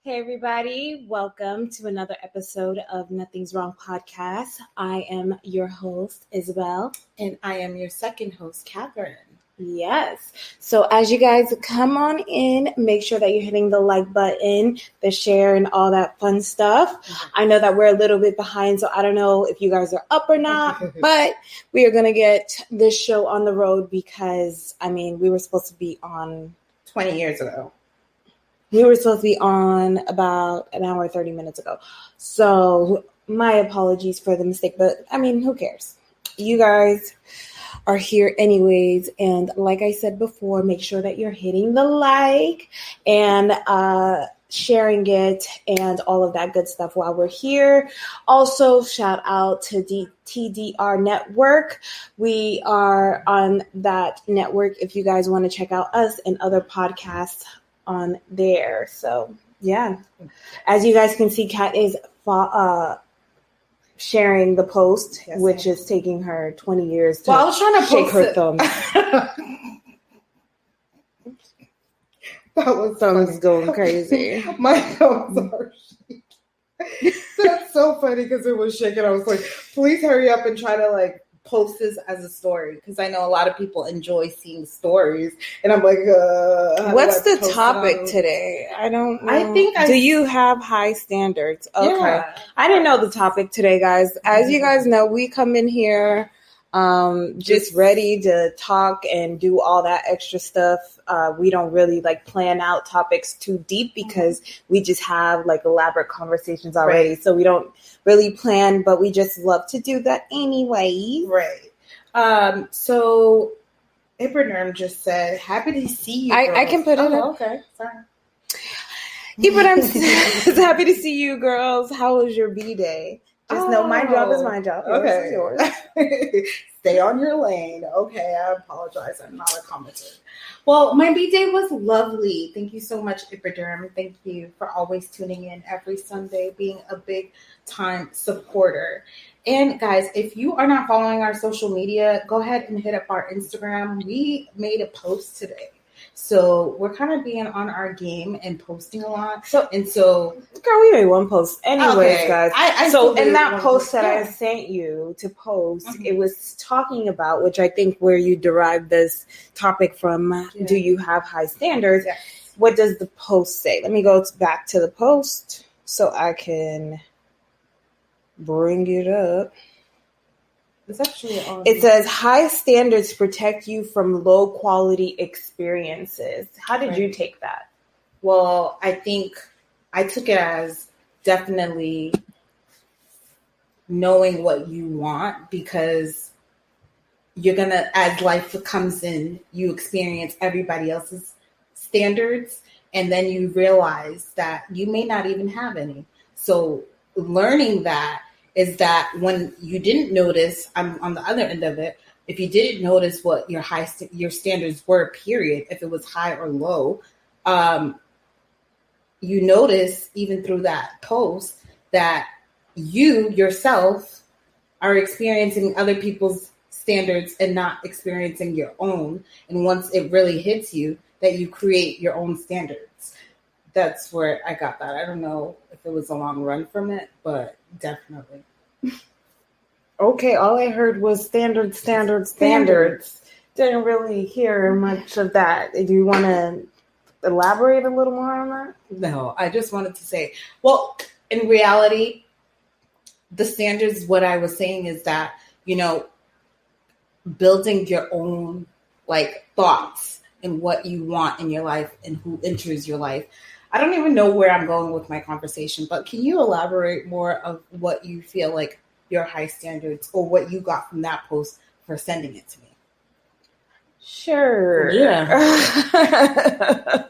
Hey, everybody. Welcome to another episode of Nothing's Wrong podcast. I am your host, Isabel. And I am your second host, Catherine. Yes. So as you guys come on in, make sure that you're hitting the like button, the share, and all that fun stuff. Mm-hmm. I know that we're a little bit behind, so I don't know if you guys are up or not, but we are going to get this show on the road because, we were supposed to be on 20 years ago. We were supposed to be on about an hour, 30 minutes ago. So my apologies for the mistake, but who cares? You guys are here anyways. And like I said before, make sure that you're hitting the like and sharing it and all of that good stuff while we're here. Also, shout out to TDR Network. We are on that network if you guys want to check out us and other podcasts on there. So yeah, as you guys can see, Kat is sharing the post, yes, which is taking her 20 years to I was trying to shake her thumb. That was thumbs going crazy. My thumbs are shaking. That's so funny because it was shaking. I was like, please hurry up and try to post this as a story because I know a lot of people enjoy seeing stories, and I'm like, what's the topic today? I don't know. Do you have high standards? Okay. Yeah. I didn't know the topic today, guys. As you guys know, we come in here just ready to talk and do all that extra stuff. We don't really plan out topics too deep because we just have elaborate conversations already. Right. So we don't really plan, but we just love to do that anyway. Right. So Ibrahim just said, happy to see you. I can put it up. Okay. Sorry. Ibrahim says, happy to see you, girls. How was your B-Day? Just know my job is my job. Okay. Yours is yours. Stay on your lane. Okay, I apologize. I'm not a commenter. Well, my B-Day was lovely. Thank you so much, Ibrahim. Thank you for always tuning in every Sunday, being a big time supporter. And guys, if you are not following our social media, go ahead and hit up our Instagram. We made a post today. So we're kind of being on our game and posting a lot. Girl, we made one post. Anyways, okay. Guys. So in that post that I sent you to post, it was talking about, which I think where you derived this topic from, do you have high standards? Yes. What does the post say? Let me go back to the post so I can bring it up. It says high standards protect you from low quality experiences. How did you take that? Well, I think I took it as definitely knowing what you want, because you're going to, as life comes in, you experience everybody else's standards, and then you realize that you may not even have any. So learning that is that when you didn't notice, I'm on the other end of it, if you didn't notice what your your standards were, period, if it was high or low, you notice even through that post that you yourself are experiencing other people's standards and not experiencing your own. And once it really hits you, that you create your own standards. That's where I got that. I don't know if it was a long run from it, but definitely. Okay, all I heard was standards. Didn't really hear much of that. Do you want to elaborate a little more on that? No, I just wanted to say, well, in reality, the standards, what I was saying is that, building your own thoughts and what you want in your life and who enters your life. I don't even know where I'm going with my conversation, but can you elaborate more of what you feel like your high standards or what you got from that post for sending it to me? Sure. Yeah.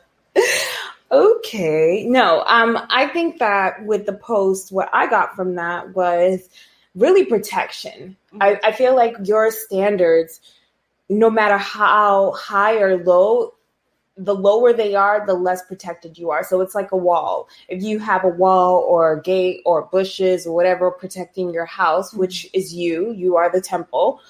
Okay. No, I think that with the post, what I got from that was really protection. Mm-hmm. I feel like your standards, no matter how high or low, the lower they are, the less protected you are. So it's like a wall. If you have a wall or a gate or bushes or whatever protecting your house, which is you are the temple.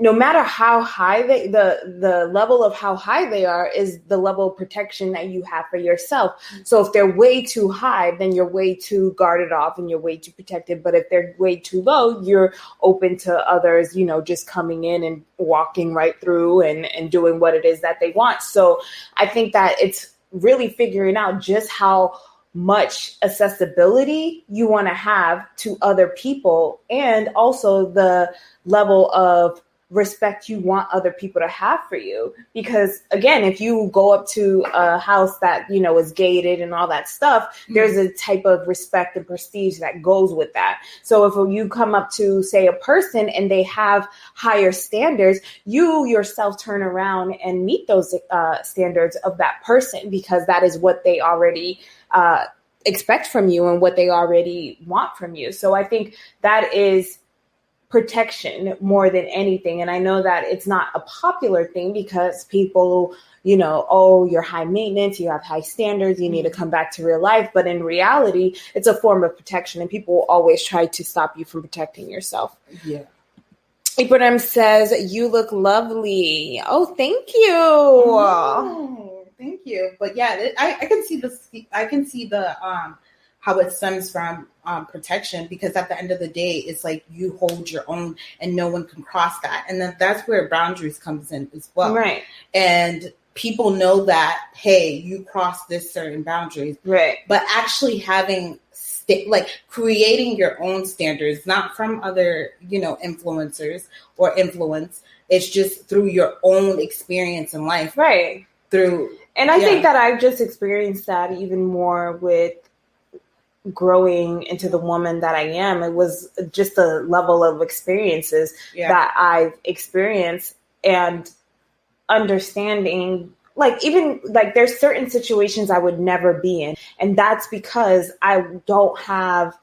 no matter how high the level of how high they are is the level of protection that you have for yourself. So if they're way too high, then you're way too guarded off and you're way too protected. But if they're way too low, you're open to others, just coming in and walking right through and doing what it is that they want. So I think that it's really figuring out just how much accessibility you want to have to other people, and also the level of respect you want other people to have for you. Because again, if you go up to a house that, is gated and all that stuff, there's a type of respect and prestige that goes with that. So if you come up to, say, a person and they have higher standards, you yourself turn around and meet those standards of that person, because that is what they already expect from you and what they already want from you. So I think that is protection more than anything. And I know that it's not a popular thing because people, you're high maintenance, you have high standards, you need to come back to real life. But in reality, it's a form of protection, and people will always try to stop you from protecting yourself. Yeah. Ibrahim says, "You look lovely." Oh, thank you. Oh, thank you. But yeah, I can see this. I can see the how it stems from protection, because at the end of the day, it's like you hold your own and no one can cross that. And then that's where boundaries comes in as well. Right. And people know that, hey, you cross this certain boundaries. Right. But actually having creating your own standards, not from other, influencers or influence. It's just through your own experience in life. Right. And I think that I've just experienced that even more with growing into the woman that I am. It was just a level of experiences that I've experienced, and understanding, there's certain situations I would never be in. And that's because I don't have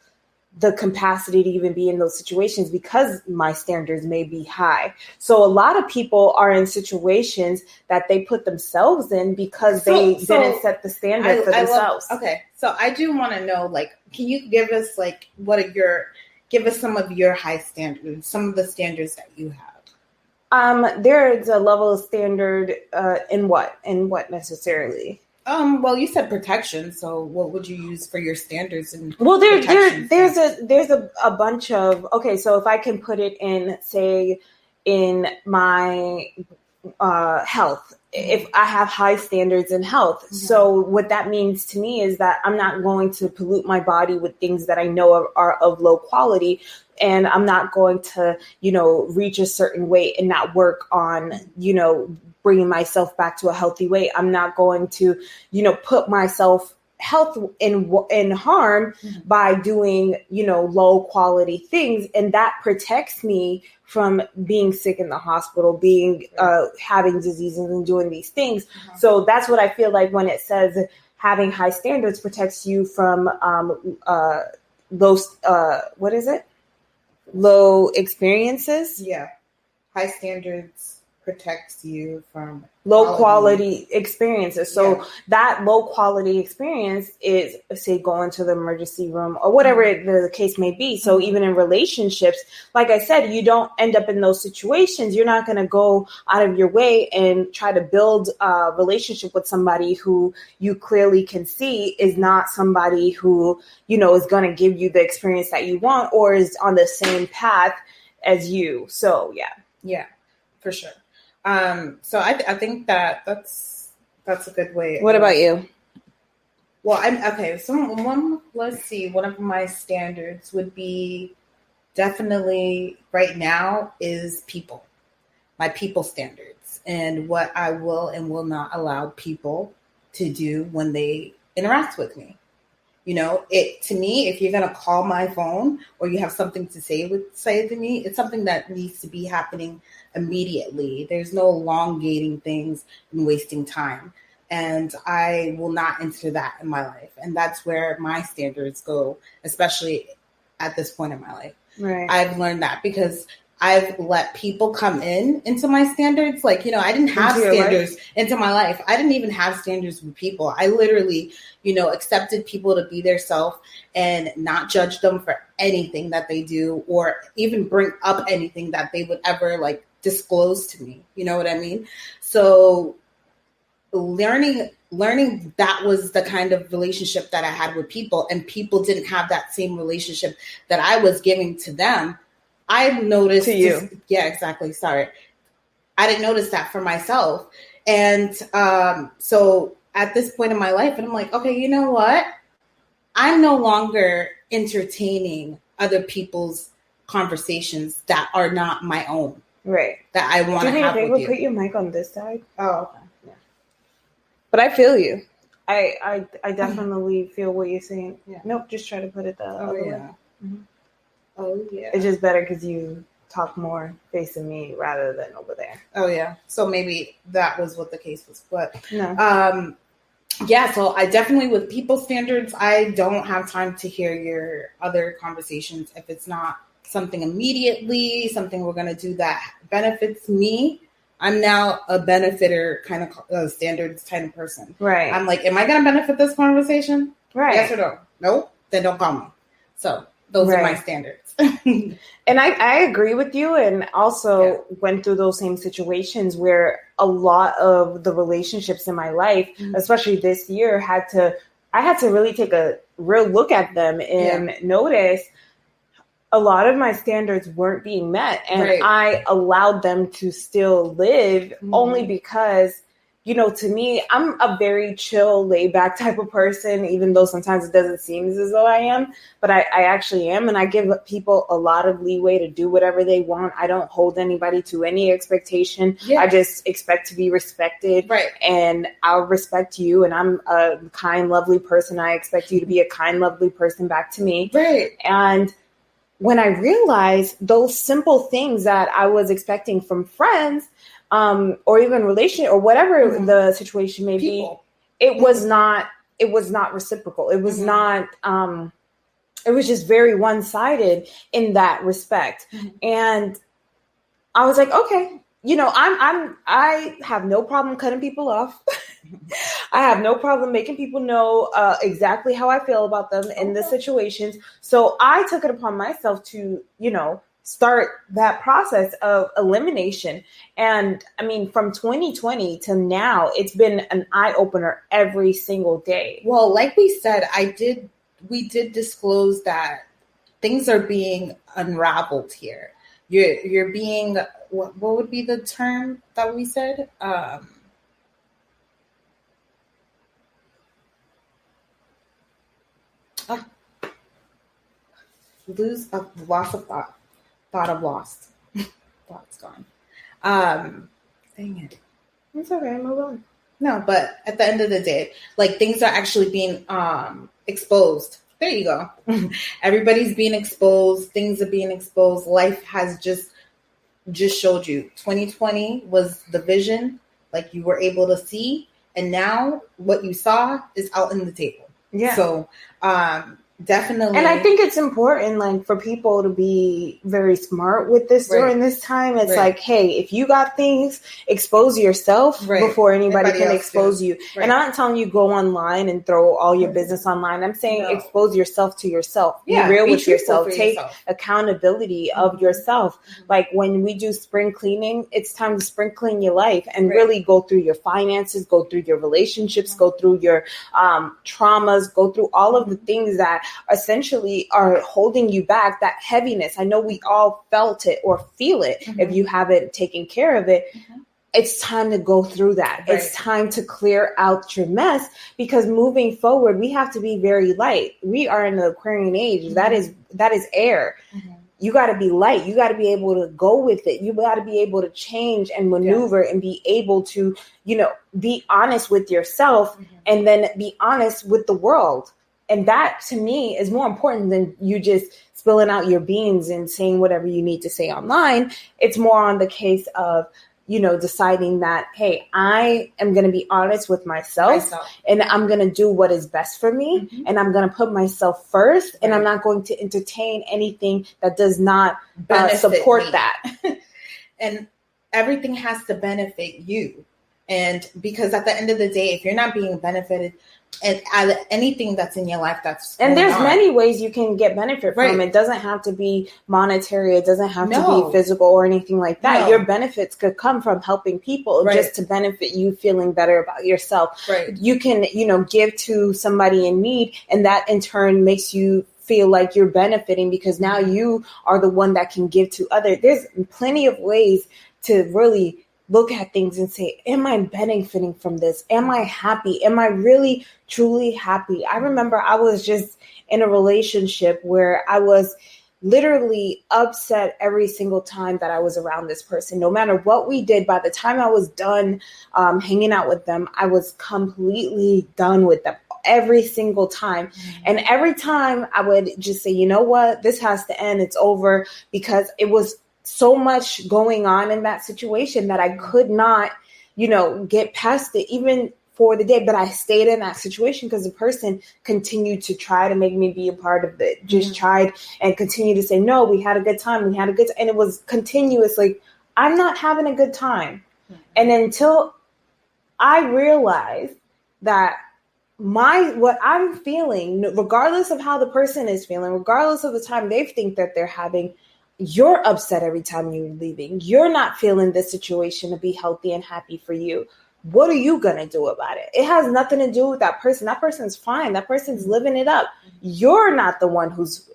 the capacity to even be in those situations because my standards may be high. So a lot of people are in situations that they put themselves in because they didn't set the standard for themselves. Okay. So I do want to know, can you give us give us some of your high standards, some of the standards that you have? There is a level of standard in what necessarily? Well, you said protection, so what would you use for your standards? There's a bunch of, okay, so if I can put it in, say, in my health, if I have high standards in health. Mm-hmm. So what that means to me is that I'm not going to pollute my body with things that I know are of low quality. And I'm not going to, reach a certain weight and not work on, bringing myself back to a healthy weight. I'm not going to, put myself health in harm by doing, low quality things. And that protects me from being sick in the hospital, having diseases and doing these things. Mm-hmm. So that's what I feel like when it says having high standards protects you from low experiences. Yeah. High standards protects you from low quality experiences. So that low quality experience is, say, going to the emergency room or whatever the case may be. So even in relationships, like I said, you don't end up in those situations. You're not going to go out of your way and try to build a relationship with somebody who you clearly can see is not somebody who, is going to give you the experience that you want or is on the same path as you. So, yeah. Yeah, for sure. So I think that's a good way. What about you? Well, okay. So let's see. One of my standards would be definitely right now is people, my people standards, and what I will and will not allow people to do when they interact with me. To me, if you're going to call my phone or you have something to say to me, it's something that needs to be happening immediately. There's no elongating things and wasting time. And I will not enter that in my life. And that's where my standards go, especially at this point in my life. Right. I've learned that because I've let people come into my standards. I didn't have standards into my life. I didn't even have standards with people. I literally, accepted people to be their self and not judge them for anything that they do or even bring up anything that they would ever disclosed to me. You know what I mean? So learning that was the kind of relationship that I had with people, and people didn't have that same relationship that I was giving to them. I noticed to you. Yeah, exactly. Sorry. I didn't notice that for myself. And so at this point in my life, and I'm like, okay, you know what? I'm no longer entertaining other people's conversations that are not my own. Right. That I want to have with you. Put your mic on this side. Oh, okay. Yeah. But I feel you. I definitely feel what you're saying. Yeah. Nope, just try to put it the other way. Mm-hmm. Oh, yeah. It's just better because you talk more facing me rather than over there. Oh, yeah. So maybe that was what the case was. But no. Yeah, so I definitely, with people standards, I don't have time to hear your other conversations if it's not something immediately, something we're going to do that benefits me. I'm now a benefitter kind of standards kind of person. Right. I'm like, am I going to benefit this conversation? Right. Yes or no? Nope. Then don't call me. So those are my standards. And I agree with you, and also went through those same situations where a lot of the relationships in my life, especially this year, I had to really take a real look at them and notice a lot of my standards weren't being met, and I allowed them to still live only because, you know, to me, I'm a very chill, laid back type of person, even though sometimes it doesn't seem as though I am, but I actually am. And I give people a lot of leeway to do whatever they want. I don't hold anybody to any expectation. Yeah. I just expect to be respected. Right. And I'll respect you. And I'm a kind, lovely person. I expect you to be a kind, lovely person back to me. Right. And when I realized those simple things that I was expecting from friends, or even relation or whatever the situation may be, it was not reciprocal. It was not, it was just very one-sided in that respect. And I was like, okay, you know, I have no problem cutting people off. I have no problem making people know exactly how I feel about them in the situations. So I took it upon myself to, you know, start that process of elimination. And I mean, from 2020 to now, it's been an eye-opener every single day. Well, like we said, we did disclose that things are being unraveled here. You're being, what would be the term that we said? Loss of thought. Thought of lost. Thought's gone. Dang it. It's okay, move on. No, but at the end of the day, like, things are actually being exposed. There you go. Everybody's being exposed. Things are being exposed. Life has just showed you. 2020 was the vision, like, you were able to see, and now what you saw is out in the table. Yeah. So definitely. And I think it's important, like, for people to be very smart with this during this time. It's like, hey, if you got things, expose yourself before anybody can expose you. And I'm not telling you go online and throw all your business online. I'm saying expose yourself to yourself. Yeah, be real with yourself. Take accountability of yourself. Like, when we do spring cleaning, it's time to spring clean your life and really go through your finances, go through your relationships, go through your traumas, go through all of the things that essentially are holding you back, that heaviness. I know we all felt it or feel it if you haven't taken care of it. It's time to go through that. It's time to clear out your mess, because moving forward, we have to be very light. We are in the Aquarian age. That is air. You got to be light. You got to be able to go with it. You got to be able to change and maneuver and be able to, you know, be honest with yourself and then be honest with the world. And that, to me, is more important than you just spilling out your beans and saying whatever you need to say online. It's more on the case of, you know, deciding that, hey, I am going to be honest with myself and I'm going to do what is best for me. And I'm going to put myself first, and I'm not going to entertain anything that does not support that. And everything has to benefit you. And because at the end of the day, if you're not being benefited, and anything that's in your life that's and there's on. many ways you can get benefit from it. It doesn't have to be monetary. It doesn't have to be physical or anything like that. No. Your benefits could come from helping people just to benefit you feeling better about yourself. You can, give to somebody in need, and that in turn makes you feel like you're benefiting because now you are the one that can give to others. There's plenty of ways to really look at things and say, am I benefiting from this? Am I happy? Am I really, truly happy? I remember I was just in a relationship where I was literally upset every single time that I was around this person. No matter what we did, by the time I was done hanging out with them, I was completely done with them every single time. And every time I would just say, you know what, this has to end. It's over, because it was so much going on in that situation that I could not, get past it even for the day. But I stayed in that situation because the person continued to try to make me be a part of it, just tried and continued to say, no, we had a good time. And it was continuous. Like, I'm not having a good time. And until I realized that what I'm feeling, regardless of how the person is feeling, regardless of the time they think that they're having, you're upset every time you're leaving. You're not feeling this situation to be healthy and happy for you. What are you going to do about it? It has nothing to do with that person. That person's fine. That person's living it up. You're not the one who's,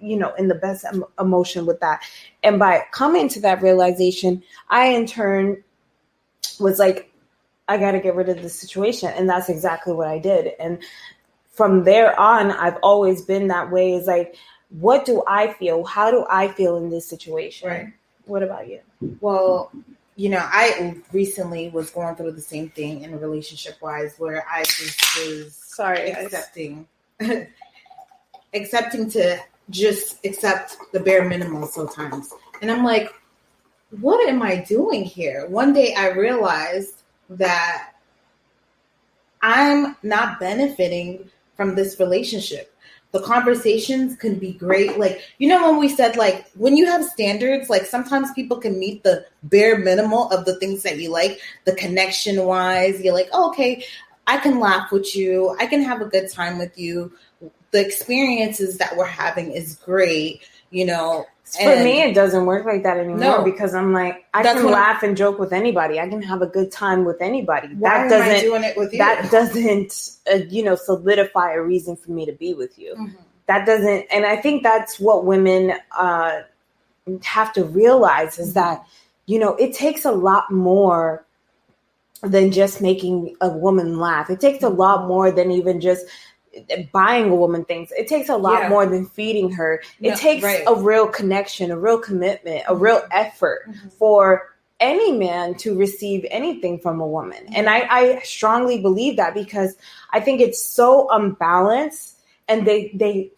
in the best emotion with that. And by coming to that realization, I in turn was like, I got to get rid of this situation. And that's exactly what I did. And from there on, I've always been that way. Is like, what do I feel? How do I feel in this situation? Right. What about you? Well, I recently was going through the same thing in a relationship wise, where I just was accepting to just accept the bare minimum sometimes. And I'm like, what am I doing here? One day I realized that I'm not benefiting from this relationship. The conversations can be great. Like, when we said, like, when you have standards, like, sometimes people can meet the bare minimal of the things that you like, the connection wise. You're like, oh, okay, I can laugh with you. I can have a good time with you. The experiences that we're having is great, For me, it doesn't work like that anymore because I'm like, I can laugh and joke with anybody. I can have a good time with anybody. Why am I doing it with you? That doesn't, solidify a reason for me to be with you. Mm-hmm. That doesn't, and I think that's what women have to realize is that, it takes a lot more than just making a woman laugh. It takes a lot more than even just buying a woman things. It takes a lot more than feeding her. It takes a real connection, a real commitment, a real effort for any man to receive anything from a woman. And I strongly believe that because I think it's so unbalanced, and they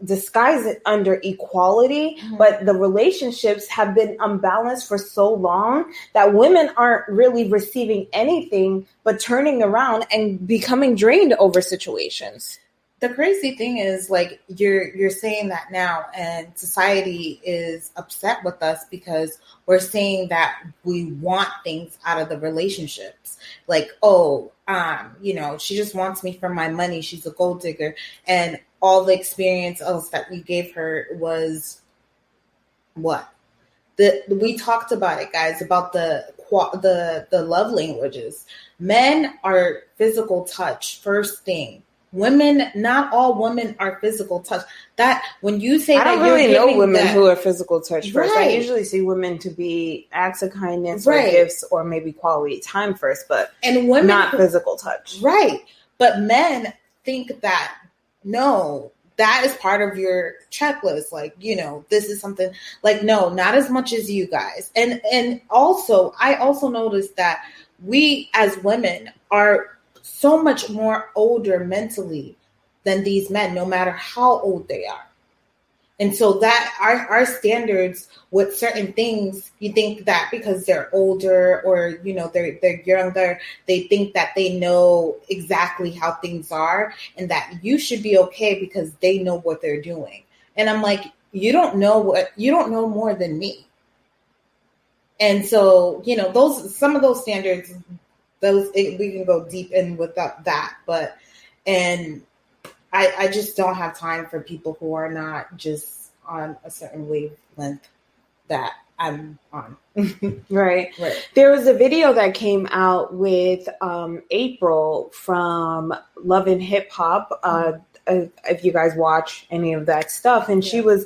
disguise it under equality, but the relationships have been unbalanced for so long that women aren't really receiving anything but turning around and becoming drained over situations. The crazy thing is, like, you're saying that now, and society is upset with us because we're saying that we want things out of the relationships. Like, she just wants me for my money. She's a gold digger. And all the experience else that we gave her was what? We talked about it, guys, about the love languages. Men are physical touch, first thing. Women, not all women are physical touch. That when you say I that, don't really know women who are physical touch first. I usually see women to be acts of kindness or gifts or maybe quality time first, but and women not physical touch. Right. But men think that no, that is part of your checklist. Like, this is something like, no, not as much as you guys. And also, I also noticed that we as women are so much more older mentally than these men, no matter how old they are. And so that our standards with certain things, you think that because they're older or, they're younger, they think that they know exactly how things are and that you should be okay because they know what they're doing. And I'm like, you don't know more than me. And so, some of those standards, we can go deep in without that, but and I just don't have time for people who are not just on a certain wavelength that I'm on. Right. Right. There was a video that came out with April from Love and Hip Hop. If you guys watch any of that stuff, and she was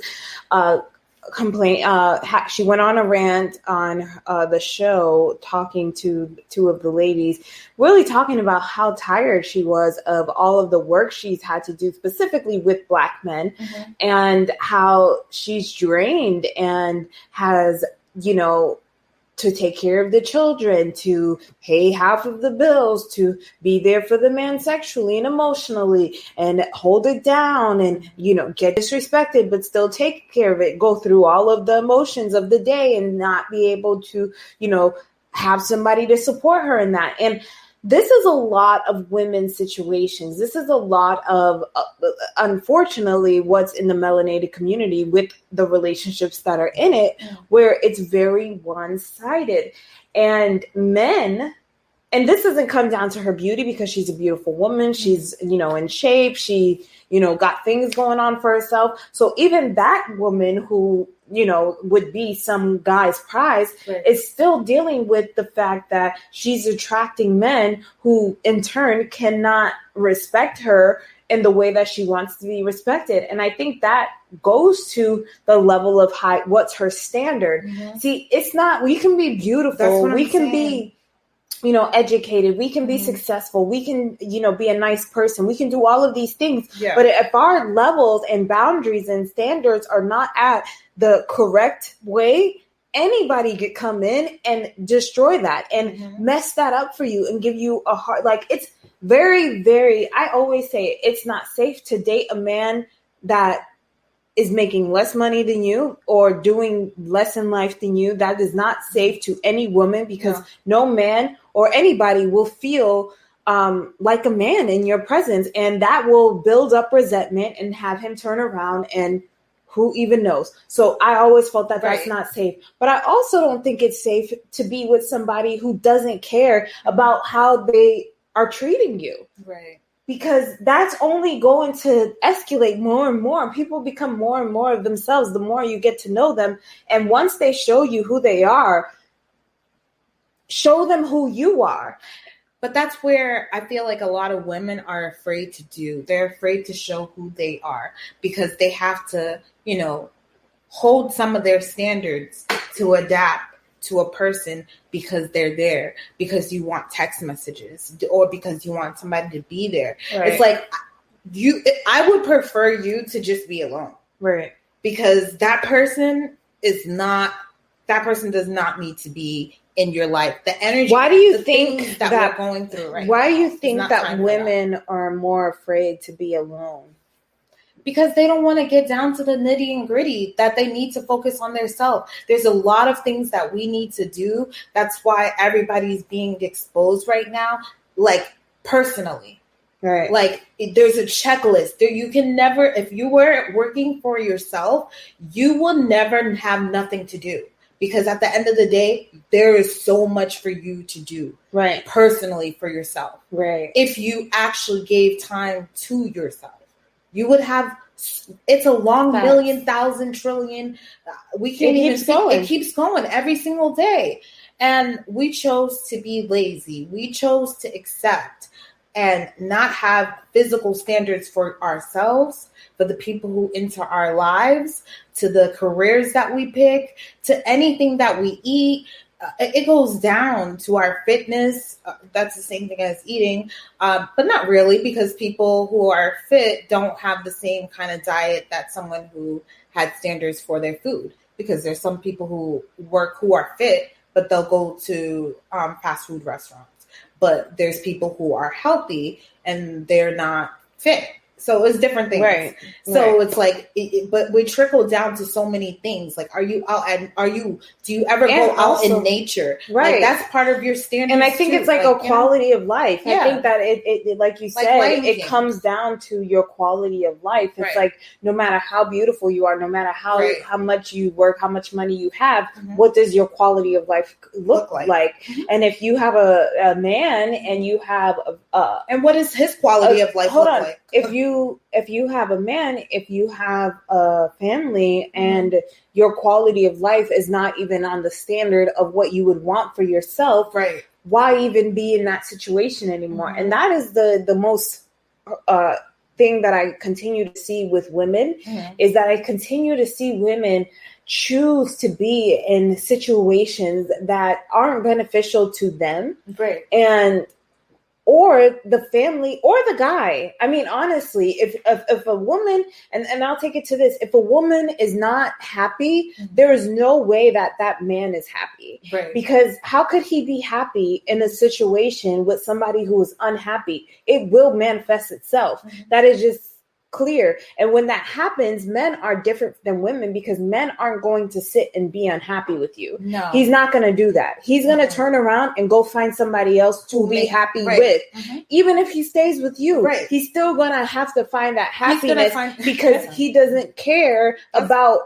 she went on a rant on the show talking to two of the ladies, really talking about how tired she was of all of the work she's had to do specifically with Black men, and how she's drained and has, to take care of the children, to pay half of the bills, to be there for the man sexually and emotionally, and hold it down, and, get disrespected, but still take care of it, go through all of the emotions of the day and not be able to, have somebody to support her in that. And this is a lot of women's situations. This is a lot of, unfortunately, what's in the melanated community with the relationships that are in it, where it's very one-sided. And men, and this doesn't come down to her beauty, because she's a beautiful woman. She's, in shape. She, got things going on for herself. So even that woman who, would be some guy's prize, is still dealing with the fact that she's attracting men who in turn cannot respect her in the way that she wants to be respected. And I think that goes to the level of what's her standard. See, it's not, we can be beautiful. We can be, educated. We can be successful. We can, be a nice person. We can do all of these things. Yeah. But if our levels and boundaries and standards are not at the correct way, anybody could come in and destroy that and mess that up for you and give you a hard, it's very, very, I always say it's not safe to date a man that is making less money than you or doing less in life than you. That is not safe to any woman, because no man or anybody will feel like a man in your presence. And that will build up resentment and have him turn around, and who even knows? So I always felt that that's not safe. But I also don't think it's safe to be with somebody who doesn't care about how they are treating you. Right. Because that's only going to escalate more and more. People become more and more of themselves the more you get to know them. And once they show you who they are, show them who you are. But that's where I feel like a lot of women are afraid to do. They're afraid to show who they are, because they have to, hold some of their standards to adapt to a person because they're there, because you want text messages, or because you want somebody to be there. Right. It's like I would prefer you to just be alone. Right. Because that person does not need to be in your life. The energy. Why do you think that we're going through right now? Why do you think that women are more afraid to be alone? Because they don't want to get down to the nitty and gritty, that they need to focus on their self. There's a lot of things that we need to do. That's why everybody's being exposed right now, personally. Right. There's a checklist. You can never, if you were working for yourself, you will never have nothing to do. Because at the end of the day, there is so much for you to do. Right. Personally for yourself. Right. If you actually gave time to yourself. You would have, it's a long million, thousand, trillion. We can't even speak. It keeps going every single day. And we chose to be lazy. We chose to accept and not have physical standards for ourselves, for the people who enter our lives, to the careers that we pick, to anything that we eat. It goes down to our fitness. That's the same thing as eating, but not really, because people who are fit don't have the same kind of diet that someone who had standards for their food. Because there's some people who are fit, but they'll go to fast food restaurants. But there's people who are healthy and they're not fit. So it's different things. Right. So it's like, but we trickle down to so many things. Like, are you out and do you ever go out in nature? Right. Like, that's part of your standards. And I think it's like a quality of life. Yeah. I think that it like you said, it comes down to your quality of life. It's like, no matter how beautiful you are, no matter how much you work, how much money you have, what does your quality of life look like? And if you have a man and you have and what is his quality of life look like? If you have a man, if you have a family, and your quality of life is not even on the standard of what you would want for yourself, right? Why even be in that situation anymore? And that is the most thing that I continue to see with women, is that I continue to see women choose to be in situations that aren't beneficial to them, right? And or the family or the guy. I mean, honestly, if a woman, and I'll take it to this, if a woman is not happy, there is no way that man is happy. Right. Because how could he be happy in a situation with somebody who is unhappy? It will manifest itself. That is just clear. And when that happens, men are different than women, because men aren't going to sit and be unhappy with you. No, he's not going to do that. He's going to turn around and go find somebody else to be happy with. Even if he stays with you, he's still going to have to find that happiness, because he doesn't care about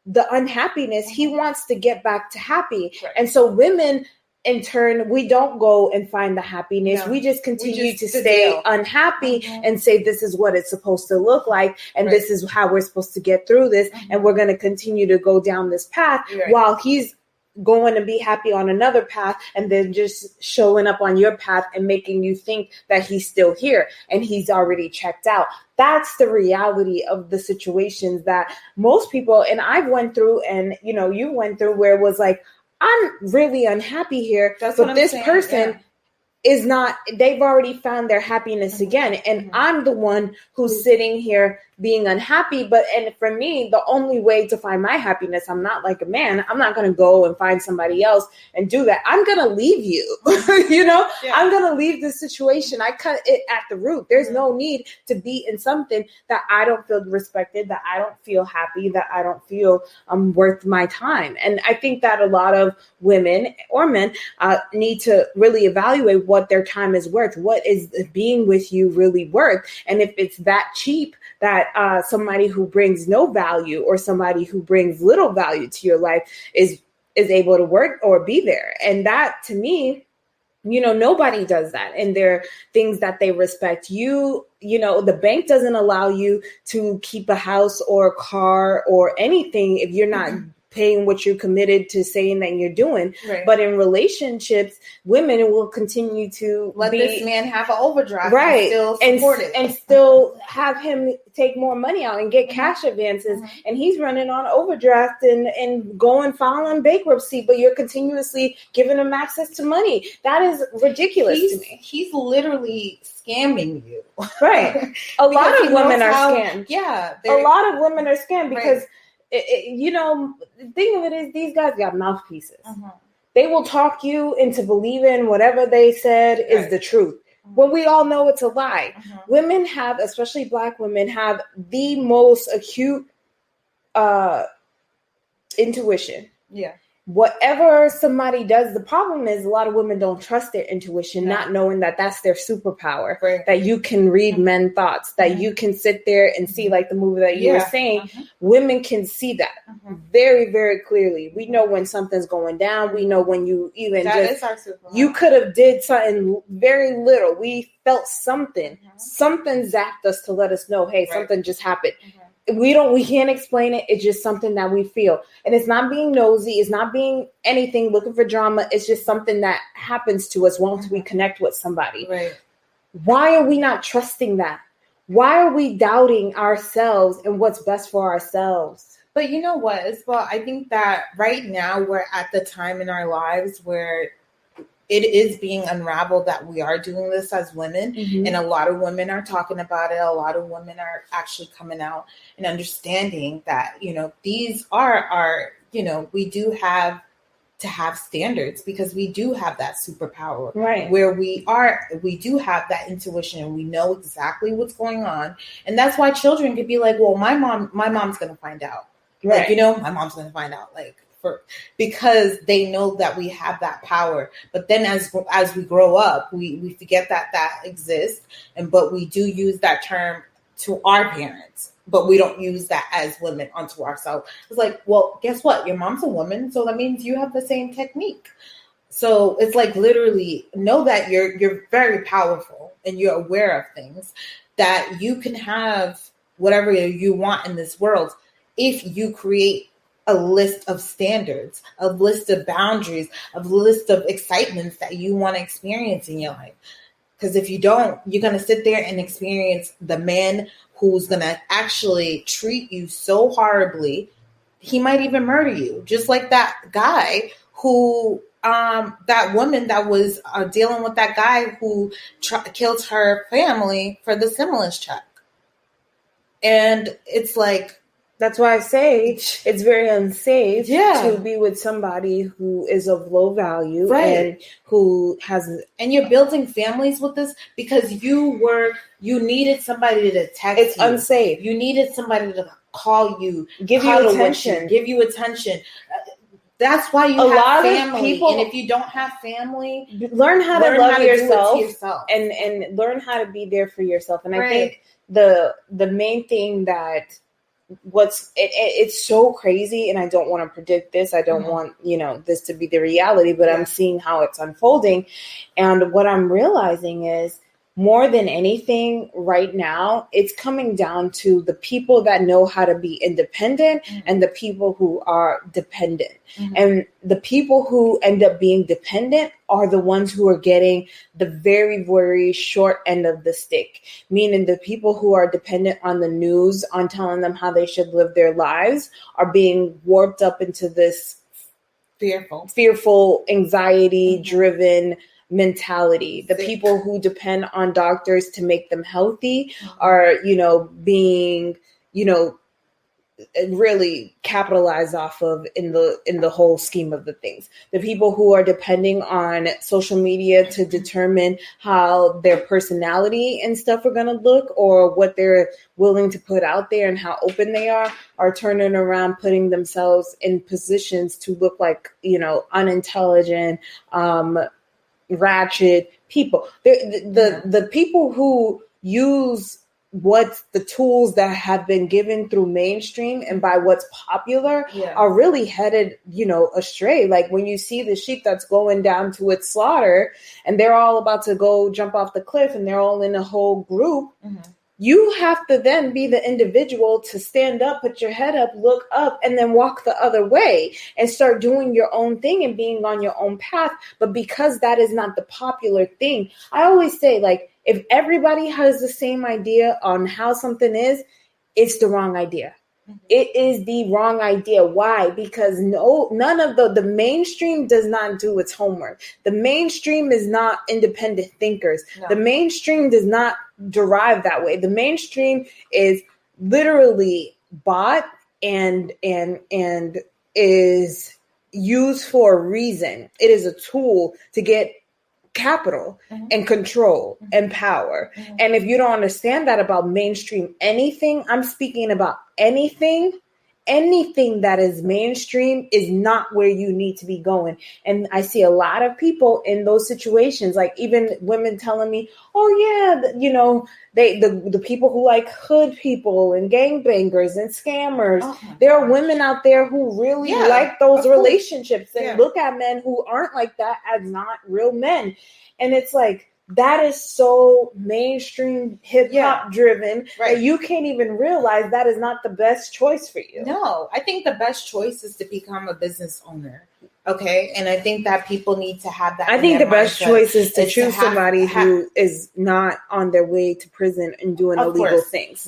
the unhappiness. He wants to get back to happy. And so women, in turn, we don't go and find the happiness. We just continue to stay unhappy and say, this is what it's supposed to look like. And this is how we're supposed to get through this. And we're going to continue to go down this path while he's going to be happy on another path, and then just showing up on your path and making you think that he's still here and he's already checked out. That's the reality of the situations that most people, and I've went through, and you went through, where it was like, I'm really unhappy here, but this person is not, they've already found their happiness again. And I'm the one who's sitting here being unhappy. And for me, the only way to find my happiness, I'm not like a man. I'm not going to go and find somebody else and do that. I'm going to leave you, I'm going to leave this situation. I cut it at the root. There's no need to be in something that I don't feel respected, that I don't feel happy, that I don't feel worth my time. And I think that a lot of women or men need to really evaluate what their time is worth. What is being with you really worth? And if it's that cheap that somebody who brings no value or somebody who brings little value to your life is able to work or be there. And that, to me, nobody does that. And there are things that they respect. The bank doesn't allow you to keep a house or a car or anything if you're not paying what you're committed to saying that you're doing. But in relationships, women will continue to let this man have an overdraft, and still have him take more money out and get cash advances, and he's running on overdraft and going filing bankruptcy, but you're continuously giving him access to money. That is ridiculous to me. He's literally scamming you. A lot of women are scammed. A lot of women are scammed because the thing of it is, these guys got mouthpieces. They will talk you into believing whatever they said is the truth, when we all know it's a lie. Women have, especially Black women, have the most acute intuition. Whatever somebody does, the problem is a lot of women don't trust their intuition, not knowing that that's their superpower, that you can read men's thoughts, that you can sit there and see, like the movie that you were saying, women can see that very, very clearly. We know when something's going down. We know when you even is our superpower. You could have did something very little. We felt something. Something zapped us to let us know, hey, something just happened. We can't explain it. It's just something that we feel. And it's not being nosy. It's not being anything, looking for drama. It's just something that happens to us once we connect with somebody. Why are we not trusting that? Why are we doubting ourselves and what's best for ourselves? But you know what, as well, I think that right now we're at the time in our lives where it is being unraveled that we are doing this as women. And a lot of women are talking about it. A lot of women are actually coming out and understanding that, these are our, we do have to have standards, because we do have that superpower, right? Where we do have that intuition and we know exactly what's going on. And that's why children could be like, well, my mom's going to find out. Right. Like, you know, my mom's going to find out, like, because they know that we have that power. But then as we grow up, we forget that exists. But we do use that term to our parents, but we don't use that as women onto ourselves. It's like, well, guess what? Your mom's a woman, so that means you have the same technique. So it's like, literally know that you're very powerful and you're aware of things, that you can have whatever you want in this world if you create a list of standards, a list of boundaries, a list of excitements that you want to experience in your life. Because if you don't, you're going to sit there and experience the man who's going to actually treat you so horribly. He might even murder you, just like that guy who, that woman that was dealing with that guy who killed her family for the stimulus check. And it's like, that's why I say it's very unsafe Yeah. to be with somebody who is of low value, Right. and who has. And you're building families with this because you needed somebody to text It's you. unsafe. You needed somebody to call you, Give you cuddle with attention. you, give you attention. That's why you A have lot of family. people- And if you don't have family, Learn how learn to love how to do it to yourself, yourself. and learn how to be there for yourself. And I Right. think the main thing that it's so crazy, and I don't want to predict this. I don't want, this to be the reality, but Yeah. I'm seeing how it's unfolding. And what I'm realizing is, more than anything right now, it's coming down to the people that know how to be independent and the people who are dependent. And the people who end up being dependent are the ones who are getting the very, very short end of the stick, meaning the people who are dependent on the news, on telling them how they should live their lives, are being warped up into this fearful, anxiety-driven mentality. The people who depend on doctors to make them healthy are, being, really capitalized off of in the whole scheme of the things. The people who are depending on social media to determine how their personality and stuff are going to look, or what they're willing to put out there and how open they are turning around, putting themselves in positions to look like, unintelligent, ratchet people. The people who use what's the tools that have been given through mainstream and by what's popular are really headed, astray. Like when you see the sheep that's going down to its slaughter and they're all about to go jump off the cliff and they're all in a whole group, you have to then be the individual to stand up, put your head up, look up, and then walk the other way and start doing your own thing and being on your own path. But because that is not the popular thing, I always say, like, if everybody has the same idea on how something is, it's the wrong idea. It is the wrong idea. Why? Because none of the mainstream does not do its homework. The mainstream is not independent thinkers. No. The mainstream does not derive that way. The mainstream is literally bought and is used for a reason. It is a tool to get capital and control and power. And if you don't understand that about mainstream anything, I'm speaking about anything that is mainstream is not where you need to be going. And I see a lot of people in those situations, like even women telling me, oh yeah, the people who like hood people and gangbangers and scammers, there are women out there who really like those relationships and look at men who aren't like that as not real men. And it's like, that is so mainstream hip hop driven that you can't even realize that is not the best choice for you. No, I think the best choice is to become a business owner. Okay. And I think that people need to have that. I think the best choice is to choose somebody who is not on their way to prison and doing illegal things.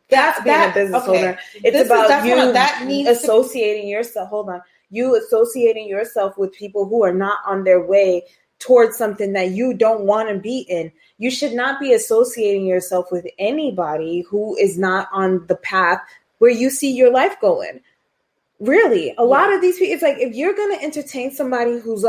That's being a business owner. It's about you associating yourself. Hold on. You associating yourself with people who are not on their way towards something that you don't want to be in. You should not be associating yourself with anybody who is not on the path where you see your life going. Really, a lot of these people, it's like, if you're going to entertain somebody who's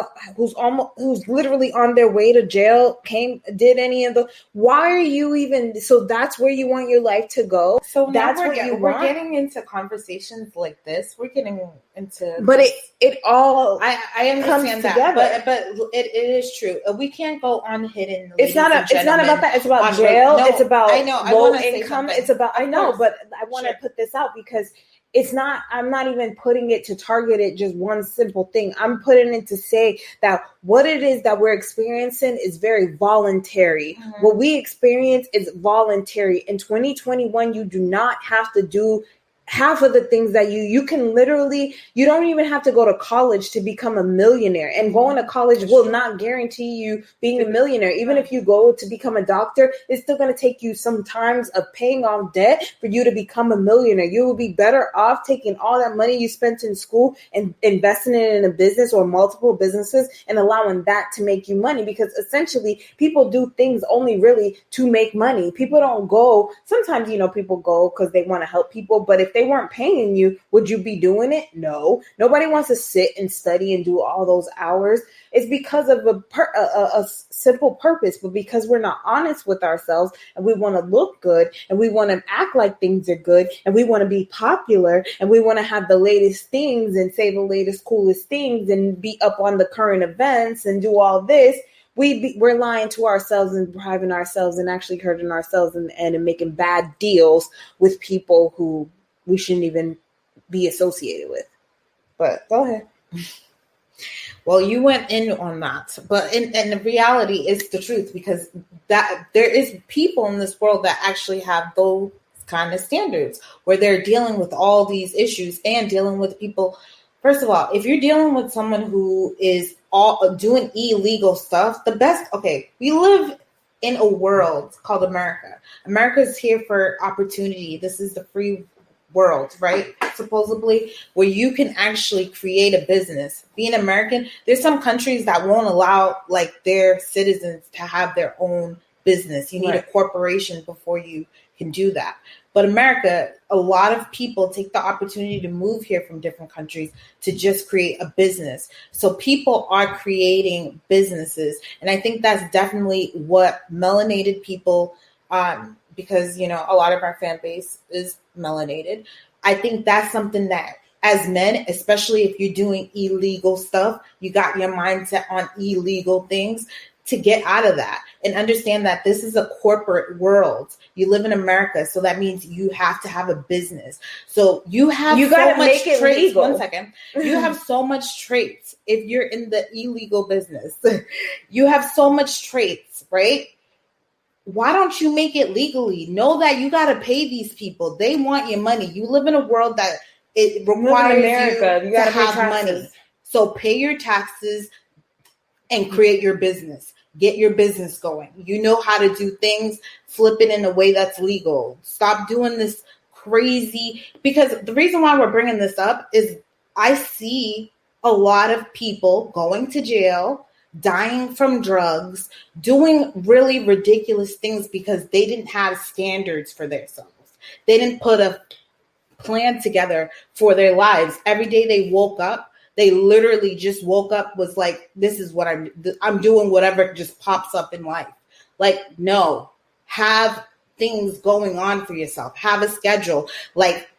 literally on their way to jail, did any of the, why are you even, so that's where you want your life to go? So that's now we're getting into conversations like this. We're getting into, but it all I understand that, together. but it is true. We can't go unhidden. It's not about that. It's about jail. It's about low income. It's about, I know, but I want to put this out because I'm not even putting it to target it just one simple thing. I'm putting it to say that what it is that we're experiencing is very voluntary. Mm-hmm. What we experience is voluntary. In 2021, you do not have to do half of the things that you can literally, you don't even have to go to college to become a millionaire, and going to college will not guarantee you being a millionaire. Even if you go to become a doctor, it's still going to take you some times of paying off debt for you to become a millionaire. You will be better off taking all that money you spent in school and investing it in a business or multiple businesses and allowing that to make you money, because essentially people do things only really to make money. People don't go, sometimes, people go because they want to help people, but if they weren't paying you, would you be doing it? No. Nobody wants to sit and study and do all those hours. It's because of a simple purpose, but because we're not honest with ourselves and we want to look good and we want to act like things are good and we want to be popular and we want to have the latest things and say the latest, coolest things and be up on the current events and do all this, we're lying to ourselves and depriving ourselves and actually hurting ourselves and making bad deals with people who we shouldn't even be associated with. But go ahead. Well, you went in on that, but and the reality is the truth, because that there is people in this world that actually have those kind of standards where they're dealing with all these issues and dealing with people. First of all, if you're dealing with someone who is all doing illegal stuff, we live in a world called America. America is here for opportunity. This is the free world, right? Supposedly, where you can actually create a business. Being American, there's some countries that won't allow their citizens to have their own business. You need a corporation before you can do that. But America, a lot of people take the opportunity to move here from different countries to just create a business. So people are creating businesses. And I think that's definitely what melanated people, because, a lot of our fan base is melanated. I think that's something that as men, especially if you're doing illegal stuff, you got your mindset on illegal things, to get out of that and understand that this is a corporate world. You live in America, so that means you have to have a business. So you have so much traits. 1 second. You have so much traits if you're in the illegal business. You have so much traits, right? Why don't you make it legally? Know that you got to pay these people. They want your money. You live in a world that it requires you to have money. So pay your taxes and create your business. Get your business going. You know how to do things. Flip it in a way that's legal. Stop doing this crazy. Because the reason why we're bringing this up is I see a lot of people going to jail, dying from drugs, doing really ridiculous things because they didn't have standards for themselves. They didn't put a plan together for their lives. Every day they woke up, they literally just woke up, was like, this is what I'm doing, whatever just pops up in life. No, have things going on for yourself. Have a schedule.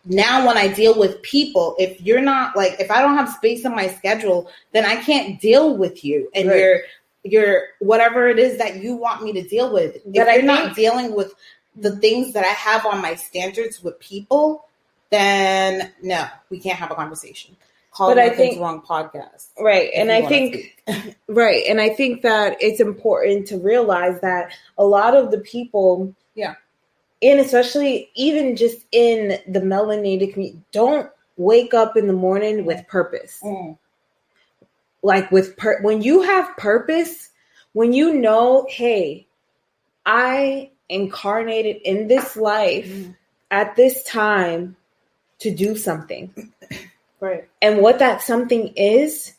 Now when I deal with people, if you're not if I don't have space in my schedule, then I can't deal with you and your whatever it is that you want me to deal with. But if you're not dealing with the things that I have on my standards with people, then no, we can't have a conversation. But I think wrong podcast. Right. And I think right. And I think that it's important to realize that a lot of the people, and especially even just in the melanated community, don't wake up in the morning with purpose. When you have purpose, when you know, hey, I incarnated in this life at this time to do something. Right. And what that something is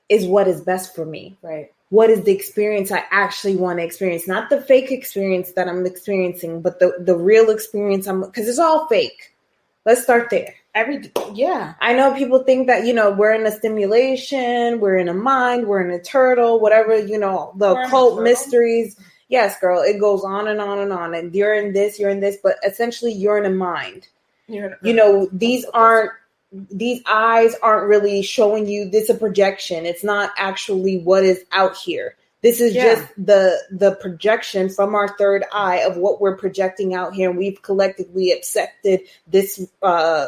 what is best for me. Right. What is the experience I actually want to experience? Not the fake experience that I'm experiencing, but the real experience because it's all fake. Let's start there. Yeah. I know people think that, we're in a stimulation, we're in a mind, we're in a turtle, whatever, the occult mysteries. Yes, girl, it goes on and on and on. And you're in this, but essentially you're in a mind. These eyes aren't really showing you, this is a projection. It's not actually what is out here. This is just the projection from our third eye of what we're projecting out here. And we've collectively accepted this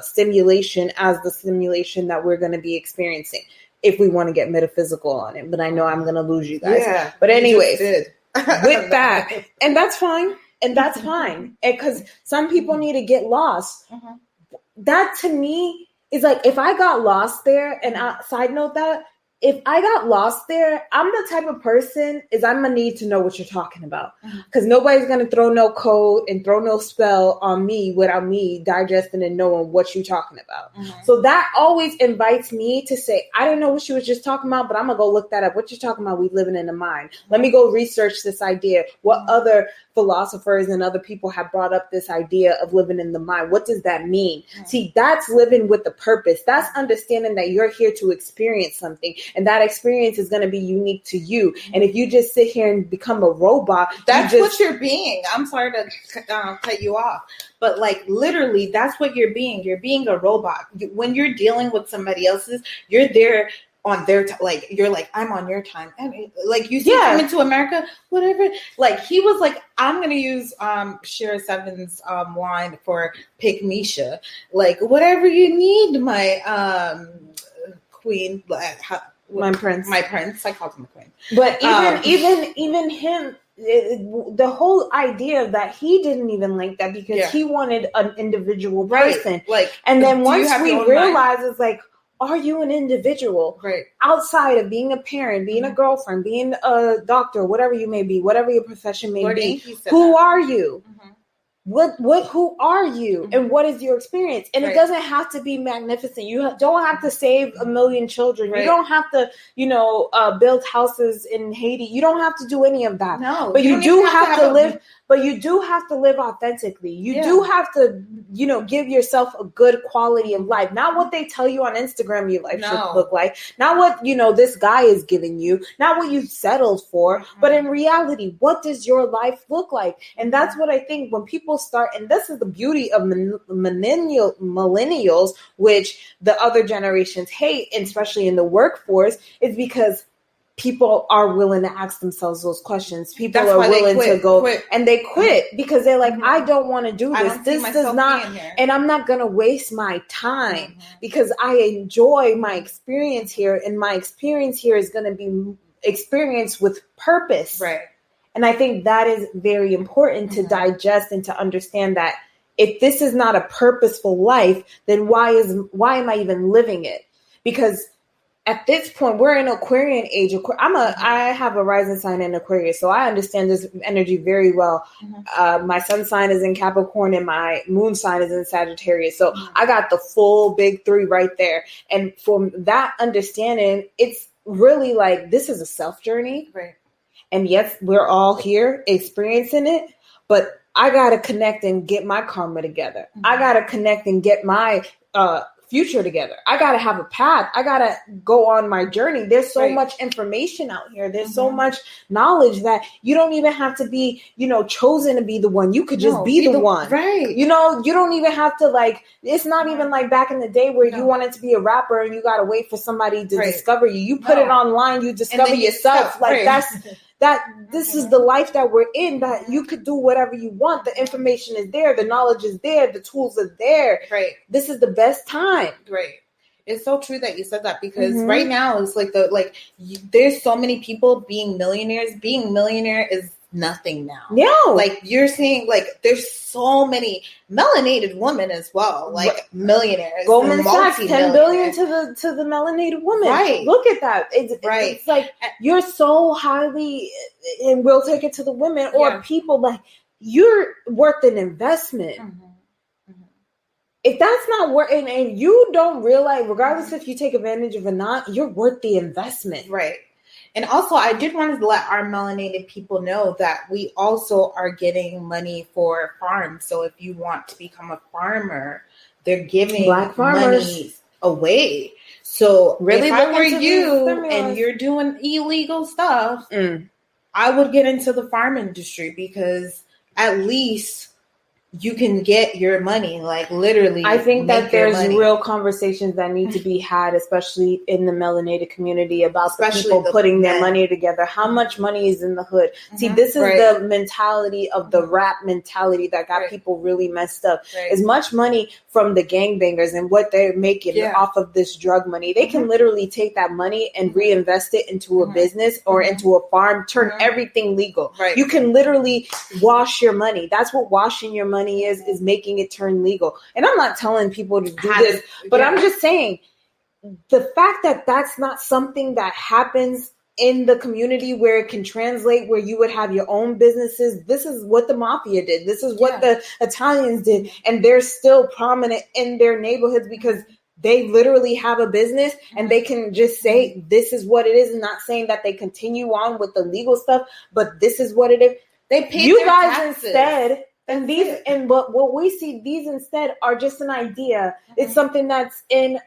stimulation as the stimulation that we're going to be experiencing if we want to get metaphysical on it. But I know I'm going to lose you guys. Yeah, but anyways, with that, and that's fine. And that's fine. Because some people need to get lost. Mm-hmm. That to me is like, if I got lost there, and side note that, if I got lost there, I'm the type of person is I'm going to need to know what you're talking about. Because nobody's going to throw no code and throw no spell on me without me digesting and knowing what you're talking about. So that always invites me to say, I didn't know what she was just talking about, but I'm going to go look that up. What you're talking about, we living in the mind. Let me go research this idea. What other philosophers and other people have brought up this idea of living in the mind? What does that mean? See, that's living with the purpose. That's understanding that you're here to experience something. And that experience is going to be unique to you. And if you just sit here and become a robot, that's what you're being. I'm sorry to cut you off, but like literally, that's what you're being. You're being a robot. When you're dealing with somebody else's, you're there on their like you're like, I'm on your time. And like you see Coming to America, whatever. Like he was like, I'm gonna use Shira Seven's line for Pick Misha. Like whatever you need, my queen. My prince. I called him a queen. But even him, the whole idea that he didn't even like that because he wanted an individual person. Like, and then once we realize it's like, are you an individual? Right. Outside of being a parent, being a girlfriend, being a doctor, whatever you may be, whatever your profession may be, who are you? Who are you? And what is your experience? And it doesn't have to be magnificent. You don't have to save 1 million children. You don't have to, build houses in Haiti. You don't have to do any of that. No, but you do have to live. But you do have to live authentically. You do have to, give yourself a good quality of life. Not what they tell you on Instagram your life should look like. Not what, this guy is giving you. Not what you've settled for. But in reality, what does your life look like? And that's what I think when people start, and this is the beauty of millennials, which the other generations hate, especially in the workforce, is because people are willing to ask themselves those questions. People are willing to go and they quit because they're like, I don't want to do this. This does not, and I'm not going to waste my time because I enjoy my experience here. And my experience here is going to be experienced with purpose. Right. And I think that is very important to digest and to understand that if this is not a purposeful life, then why am I even living it? Because at this point, we're in Aquarian age. I have a rising sign in Aquarius, so I understand this energy very well. My sun sign is in Capricorn, and my moon sign is in Sagittarius. So I got the full big 3 right there. And from that understanding, it's really like this is a self journey, right? And yes, we're all here experiencing it, but I gotta connect and get my karma together. I gotta connect and get my future together. I gotta have a path. I gotta go on my journey. There's so much information out here. There's so much knowledge that you don't even have to be, chosen to be the one. You could just be the one. Right. You don't even have to it's not even like back in the day where you wanted to be a rapper and you gotta wait for somebody to discover you. You put it online, you discover yourself. This is the life that we're in, that you could do whatever you want. The information is there. The knowledge is there. The tools are there. Right. This is the best time. Right. It's so true that you said that because right now it's like there's so many people being millionaires. Being millionaire is nothing now. No. Like you're seeing, there's so many melanated women as well, millionaires. Goldman Sachs, 10 billion to the melanated woman. Right. Look at that. It's like you're so highly, and we'll take it to the women or people you're worth an investment. If that's not worth, and you don't realize, regardless if you take advantage of it or not, you're worth the investment. Right. And also, I did want to let our melanated people know that we also are getting money for farms. So if you want to become a farmer, they're giving Black farmers money away. So really if I look were into you these stimulus. and you're doing illegal stuff, I would get into the farm industry because at least you can get your money, like literally. I think that there's money. real conversations that need to be had, especially in the melanated community, about Especially the people the putting their men. money together. How much money is in the hood? See, Mhm. this is Right. the mentality of the rap mentality that got Right. people really messed up. Right. As much money from the gangbangers and what they're making Yeah. off of this drug money, they can literally take that money and reinvest it into a business or into a farm, turn everything legal. Right. You can literally wash your money. That's what washing your money is making it turn legal. And I'm not telling people to do this, but I'm just saying the fact that that's not something that happens in the community where it can translate, where you would have your own businesses. This is what the mafia did. This is what the Italians did. And they're still prominent in their neighborhoods because they literally have a business and they can just say, this is what it is. And not saying that they continue on with the legal stuff, but this is what it is. They pay you their guys taxes. Instead. And these and what we see, these instead are just an idea. It's something that's in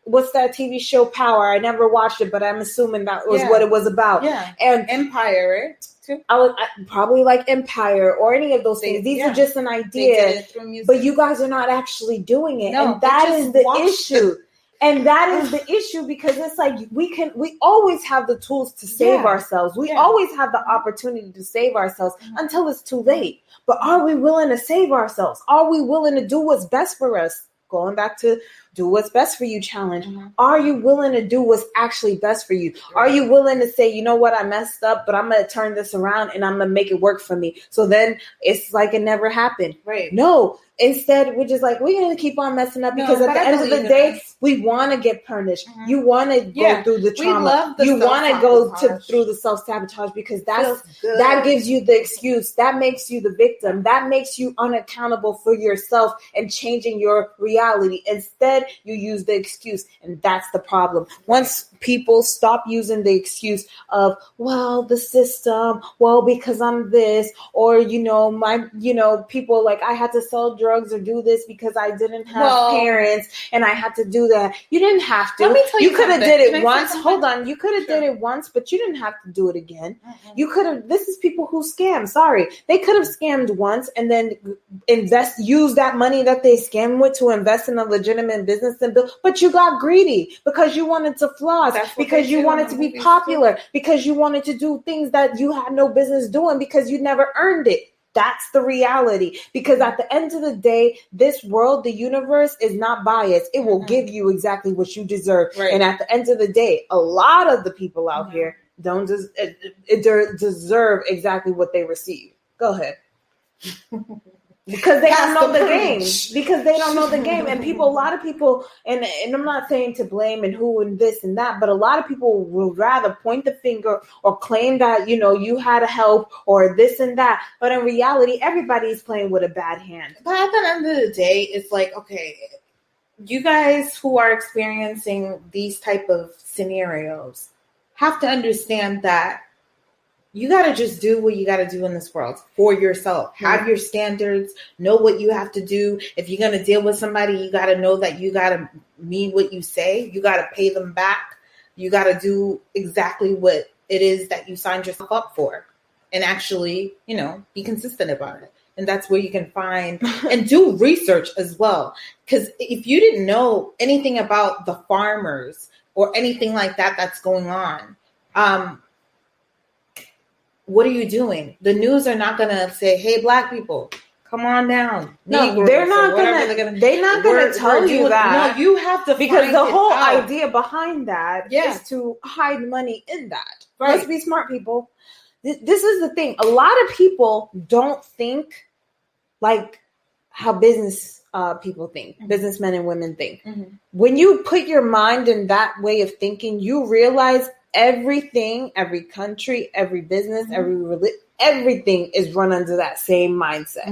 what's that TV show Power? I never watched it, but I'm assuming that was what it was about. Yeah. And Empire, right? Too. I probably like Empire or any of those things. These are just an idea. But you guys are not actually doing it. No, and that is the issue. And that is the issue because it's like we always have the tools to save ourselves. We always have the opportunity to save ourselves until it's too late. But are we willing to save ourselves? Are we willing to do what's best for us? Going back to do what's best for you challenge. Are you willing to do what's actually best for you? Are you willing to say, you know what, I messed up, but I'm going to turn this around and I'm going to make it work for me. So then it's like it never happened. Right. No. Instead, we're just like, we're going to keep on messing up because at the end of the day, we want to get punished. You want to go through the trauma. You want to go through the self-sabotage because that gives you the excuse. That makes you the victim. That makes you unaccountable for yourself and changing your reality. Instead, you use the excuse, and that's the problem. Once people stop using the excuse of, well, the system, well, because I'm this, or, people like I had to sell drugs or do this because I didn't have parents and I had to do that. You didn't have to. Let me tell you could have did it once. Something? Hold on. You could have did it once, but you didn't have to do it again. You could have. This is people who scam. Sorry. They could have scammed once and then use that money that they scammed with to invest in a legitimate business and build. But you got greedy because you wanted to floss, because you wanted to be popular, because you wanted to do things that you had no business doing because you never earned it. That's the reality. Because at the end of the day, this world, the universe is not biased. It will give you exactly what you deserve. Right. And at the end of the day, a lot of the people out here don't deserve exactly what they receive. Go ahead. Because they don't know the game. Because they don't know the game. And a lot of people, and I'm not saying to blame and who and this and that, but a lot of people will rather point the finger or claim that, you had to help or this and that. But in reality, everybody's playing with a bad hand. But at the end of the day, it's like, okay, you guys who are experiencing these type of scenarios have to understand that you got to just do what you got to do in this world for yourself. Have your standards, know what you have to do. If you're going to deal with somebody, you got to know that you got to mean what you say. You got to pay them back. You got to do exactly what it is that you signed yourself up for and actually, be consistent about it. And that's where you can find and do research as well. Because if you didn't know anything about the farmers or anything like that that's going on, what are you doing? The news are not going to say, hey, Black people, come on down. No, they're not going to tell you that. No, you have to because the whole idea behind that is to hide money in that. Right. Let's be smart, people. This is the thing. A lot of people don't think like how business people think, businessmen and women think. When you put your mind in that way of thinking, you realize everything, every country, every business, every religion, everything is run under that same mindset.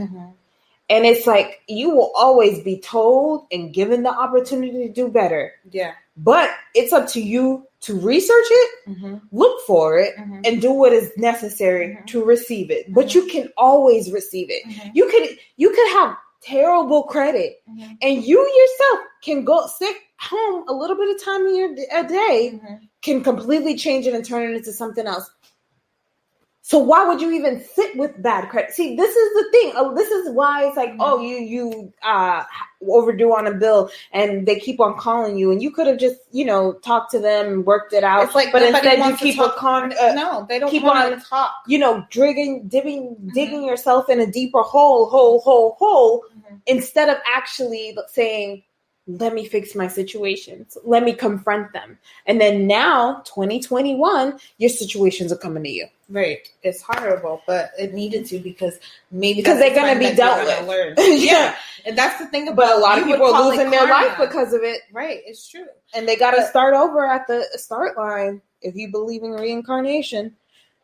And it's like you will always be told and given the opportunity to do better. Yeah. But it's up to you to research it, look for it, and do what is necessary to receive it. But you can always receive it. You could have terrible credit, and you yourself can go sit home a little bit of time a day, can completely change it and turn it into something else. So why would you even sit with bad credit? See, this is the thing. This is why it's like, oh, you overdue on a bill, and they keep on calling you, and you could have just, talked to them and worked it out. It's like, but instead you keep no, they don't want to talk. Digging yourself in a deeper hole, instead of actually saying, let me fix my situations. Let me confront them. And then now, 2021, your situations are coming to you. Right. It's horrible, but it needed to because they're going to be dealt with. Yeah. And that's the thing about but a lot of people are losing their life because of it. Right. It's true. And they got to start over at the start line. If you believe in reincarnation,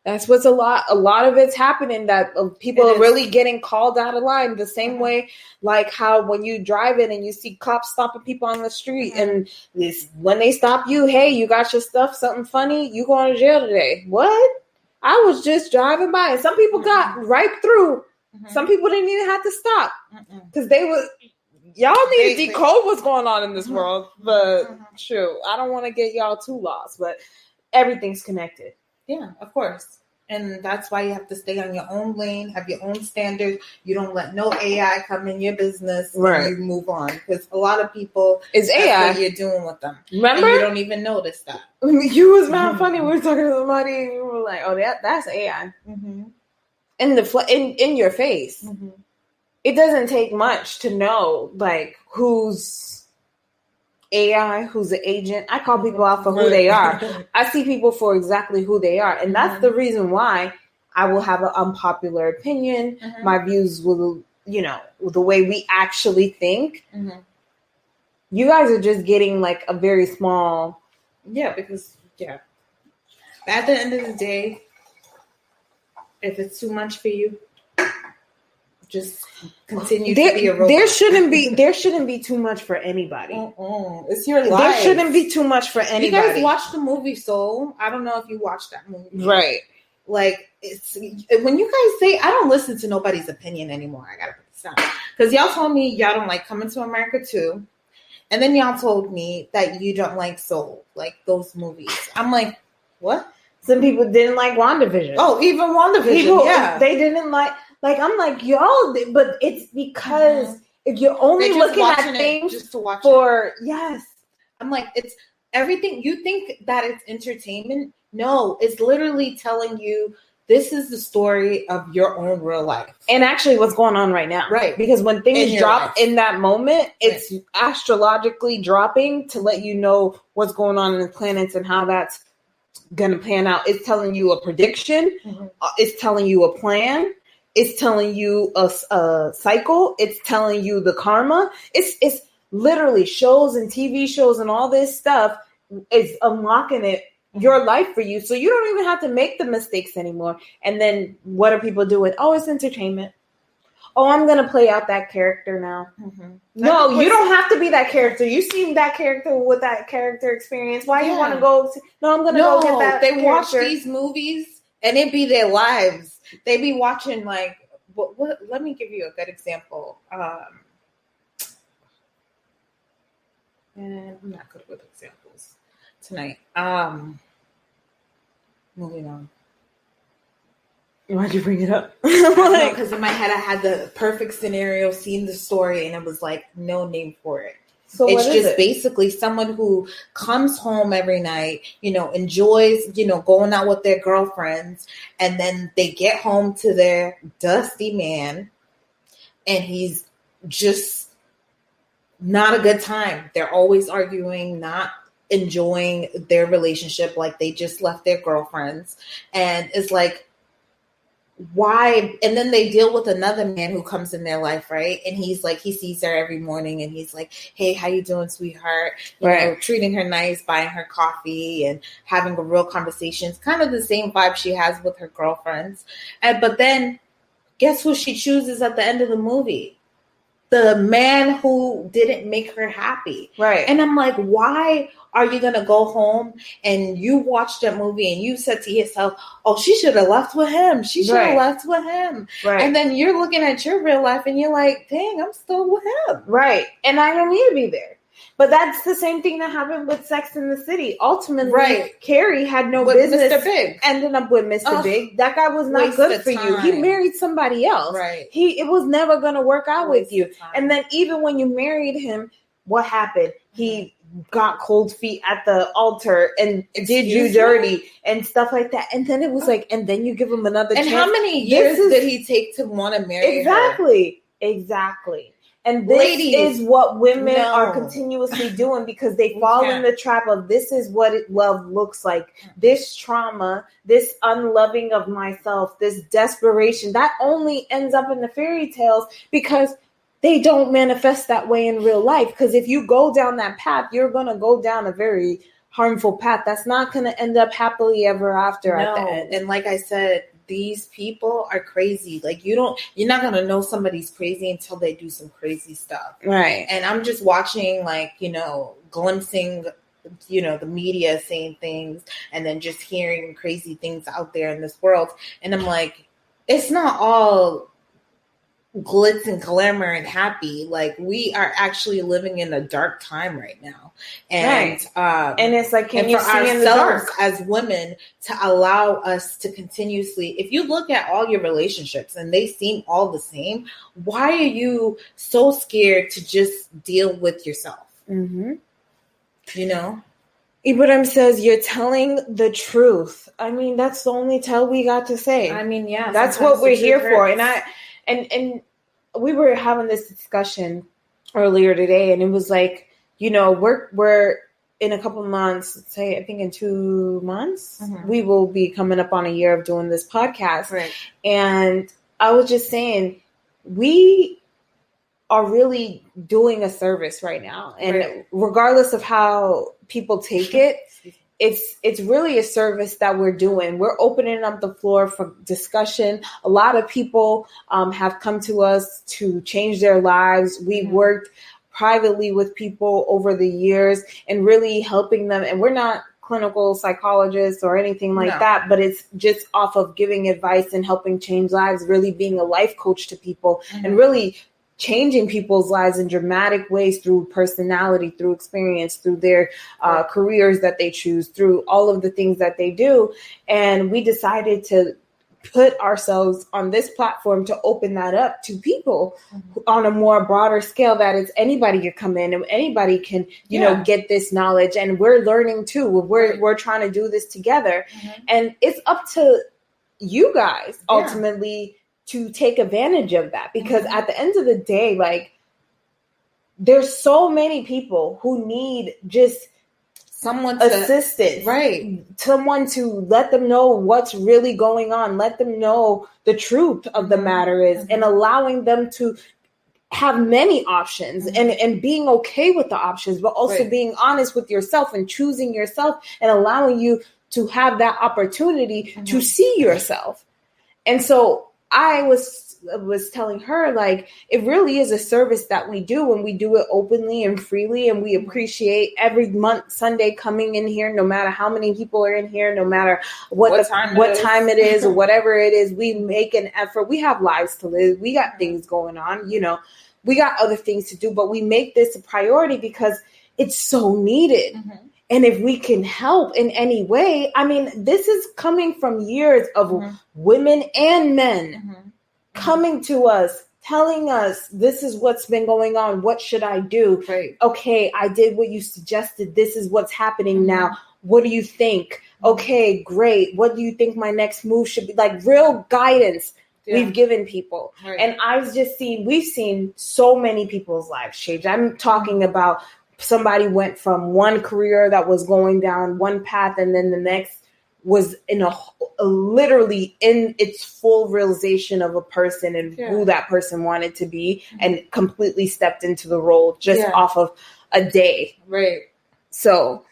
that's what's a lot of it's happening, that people are really getting called out of line the same way, like how when you drive in and you see cops stopping people on the street, and when they stop you, hey, you got your stuff, something funny, you going to jail today. What? I was just driving by, and some people got right through. Some people didn't even have to stop because y'all need to decode what's going on in this world. But shoot, I don't want to get y'all too lost, but everything's connected. Yeah, of course. And that's why you have to stay on your own lane, have your own standards. You don't let no AI come in your business. Right. And you move on. Because a lot of people, it's AI. What you're doing with them. Remember? And you don't even notice that. You was not funny. We were talking to somebody and we were like, oh, that's AI. In your face. It doesn't take much to know, like, who's AI, who's an agent. I call people out for who they are. I see people for exactly who they are. And that's the reason why I will have an unpopular opinion. My views will, the way we actually think. You guys are just getting like a very small. Yeah, because, at the end of the day, if it's too much for you, just continue to be a robot. There shouldn't be too much for anybody. It's your life. There shouldn't be too much for anybody. You guys watch the movie Soul? I don't know if you watched that movie. Right. Like, it's when you guys say, I don't listen to nobody's opinion anymore. I gotta put this down. Because y'all told me y'all don't like Coming to America 2. And then y'all told me that you don't like Soul, like those movies. I'm like, what? Some people didn't like WandaVision. Oh, even WandaVision. They didn't like. Like, I'm like, y'all, but it's because if you're only looking at things just to watch yes. I'm like, it's everything. You think that it's entertainment? No, it's literally telling you this is the story of your own real life. And actually what's going on right now. Right. Because when things drop in that moment, it's astrologically dropping to let you know what's going on in the planets and how that's going to pan out. It's telling you a prediction. It's telling you a plan. It's telling you a cycle. It's telling you the karma. It's literally shows and TV shows and all this stuff is unlocking your life for you. So you don't even have to make the mistakes anymore. And then what are people doing? Oh, it's entertainment. Oh, I'm going to play out that character now. No, you don't have to be that character. You seen that character with that character experience. Why you want to go? No, I'm going to go get that. They watch these movies and it be their lives. They be watching like what? Let me give you a good example. And I'm not good with examples tonight. Moving on. Why'd you bring it up? Because in my head I had the perfect scenario, seen the story, and it was like no name for it. So it's just basically someone who comes home every night, enjoys, going out with their girlfriends, and then they get home to their dusty man, and he's just not a good time. They're always arguing, not enjoying their relationship, like they just left their girlfriends, and it's like, why? And then they deal with another man who comes in their life, right? And he's like, he sees her every morning and he's like, hey, how you doing, sweetheart? You know, treating her nice, buying her coffee and having a real conversation. It's kind of the same vibe she has with her girlfriends. But then guess who she chooses at the end of the movie? the man who didn't make her happy. Right. And I'm like, why are you going to go home and you watched that movie and you said to yourself, oh, she should have left with him. She should have left with him. Right. And then you're looking at your real life and you're like, dang, I'm still with him. Right. And I don't need to be there. But that's the same thing that happened with Sex in the City. Ultimately, Carrie had no business Mr. Big. ending up with Mr. Big. That guy was not good for you. He married somebody else. Right. It was never going to work out with you. And then even when you married him, what happened? He got cold feet at the altar and did you dirty and stuff like that. And then it was like, and then you give him another chance. And how many years did he take to want to marry her? Exactly. And this is what women are continuously doing because they fall in the trap of this is what love looks like. This trauma, this unloving of myself, this desperation, that only ends up in the fairy tales because they don't manifest that way in real life. Because if you go down that path, you're going to go down a very harmful path. That's not going to end up happily ever after at the end. And like I said, these people are crazy. Like you're not going to know somebody's crazy until they do some crazy stuff. Right. And I'm just watching glimpsing, the media saying things and then just hearing crazy things out there in this world. And I'm like, it's not all glitz and glamour and happy. Like we are actually living in a dark time right now. And and it's like, can you see in the dark as women to allow us to continuously, if you look at all your relationships and they seem all the same, why are you so scared to just deal with yourself? Mm-hmm. Ibrahim says you're telling the truth. I mean, that's the only tell we got to say. I mean, yeah, that's what we're here for. And we were having this discussion earlier today, and it was like, we're in a couple of months, say I think in 2 months, we will be coming up on a year of doing this podcast. Right. And I was just saying, we are really doing a service right now. And regardless of how people take it, it's really a service that we're doing. We're opening up the floor for discussion. A lot of people have come to us to change their lives. We've worked privately with people over the years and really helping them. And we're not clinical psychologists or anything like that, but it's just off of giving advice and helping change lives, really being a life coach to people and really changing people's lives in dramatic ways through personality, through experience, through their careers that they choose, through all of the things that they do. And we decided to put ourselves on this platform to open that up to people on a more broader scale, that is anybody can come in and anybody can, get this knowledge. And we're learning too. We're trying to do this together. And it's up to you guys ultimately to take advantage of that, because at the end of the day, like, there's so many people who need just someone assistance, right? Someone to let them know what's really going on, let them know the truth of the matter is, and allowing them to have many options and being okay with the options, but also being honest with yourself and choosing yourself and allowing you to have that opportunity to see yourself. And so I was telling her, like, it really is a service that we do, and we do it openly and freely, and we appreciate every month Sunday coming in here, no matter how many people are in here, no matter what time it is or whatever it is. We make an effort. We have lives to live. We got things going on, we got other things to do, but we make this a priority because it's so needed. And if we can help in any way, I mean, this is coming from years of women and men coming to us, telling us, this is what's been going on. What should I do? Right. Okay, I did what you suggested. This is what's happening now. What do you think? Okay, great. What do you think my next move should be? Like, real guidance we've given people. Right. And we've seen so many people's lives change. I'm talking about somebody went from one career that was going down one path, and then the next was in a literally in its full realization of a person and who that person wanted to be, and completely stepped into the role just off of a day. Right. So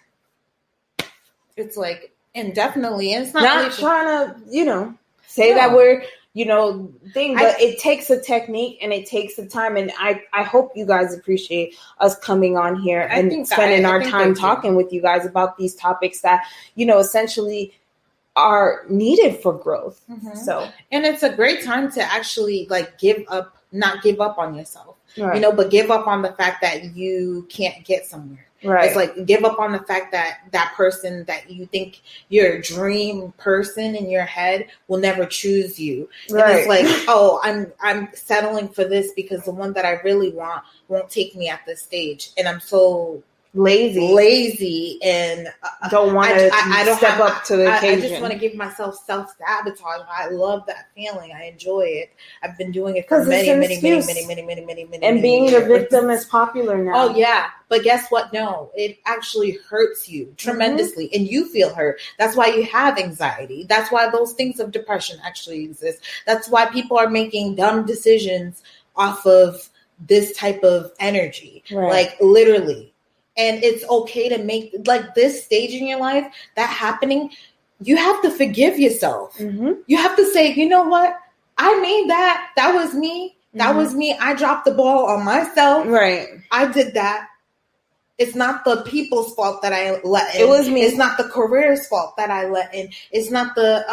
it's like, and definitely, and it's not trying to, say that we're thing, but it takes a technique and it takes the time. And I hope you guys appreciate us coming on here and spending our time talking with you guys about these topics that, essentially are needed for growth. Mm-hmm. So, and it's a great time to actually not give up on yourself, right. But give up on the fact that you can't get somewhere. Right. It's like give up on the fact that person that you think your dream person in your head will never choose you. Right. And it's like, oh, I'm settling for this because the one that I really want won't take me at this stage, and I'm so lazy and don't want to step up to the occasion. I just want to give myself self-sabotage. I love that feeling. I enjoy it. I've been doing it for many and being years. The victim is popular now. Oh yeah, but guess what? No, it actually hurts you tremendously, and you feel hurt. That's why you have anxiety. That's why those things of depression actually exist. That's why people are making dumb decisions off of this type of energy, like literally. And it's okay to make this stage in your life, that happening, you have to forgive yourself. Mm-hmm. You have to say, you know what? I made that. That was me. That was me. I dropped the ball on myself. Right. I did that. It's not the people's fault that I let in. It was me. It's not the career's fault that I let in. It's not the,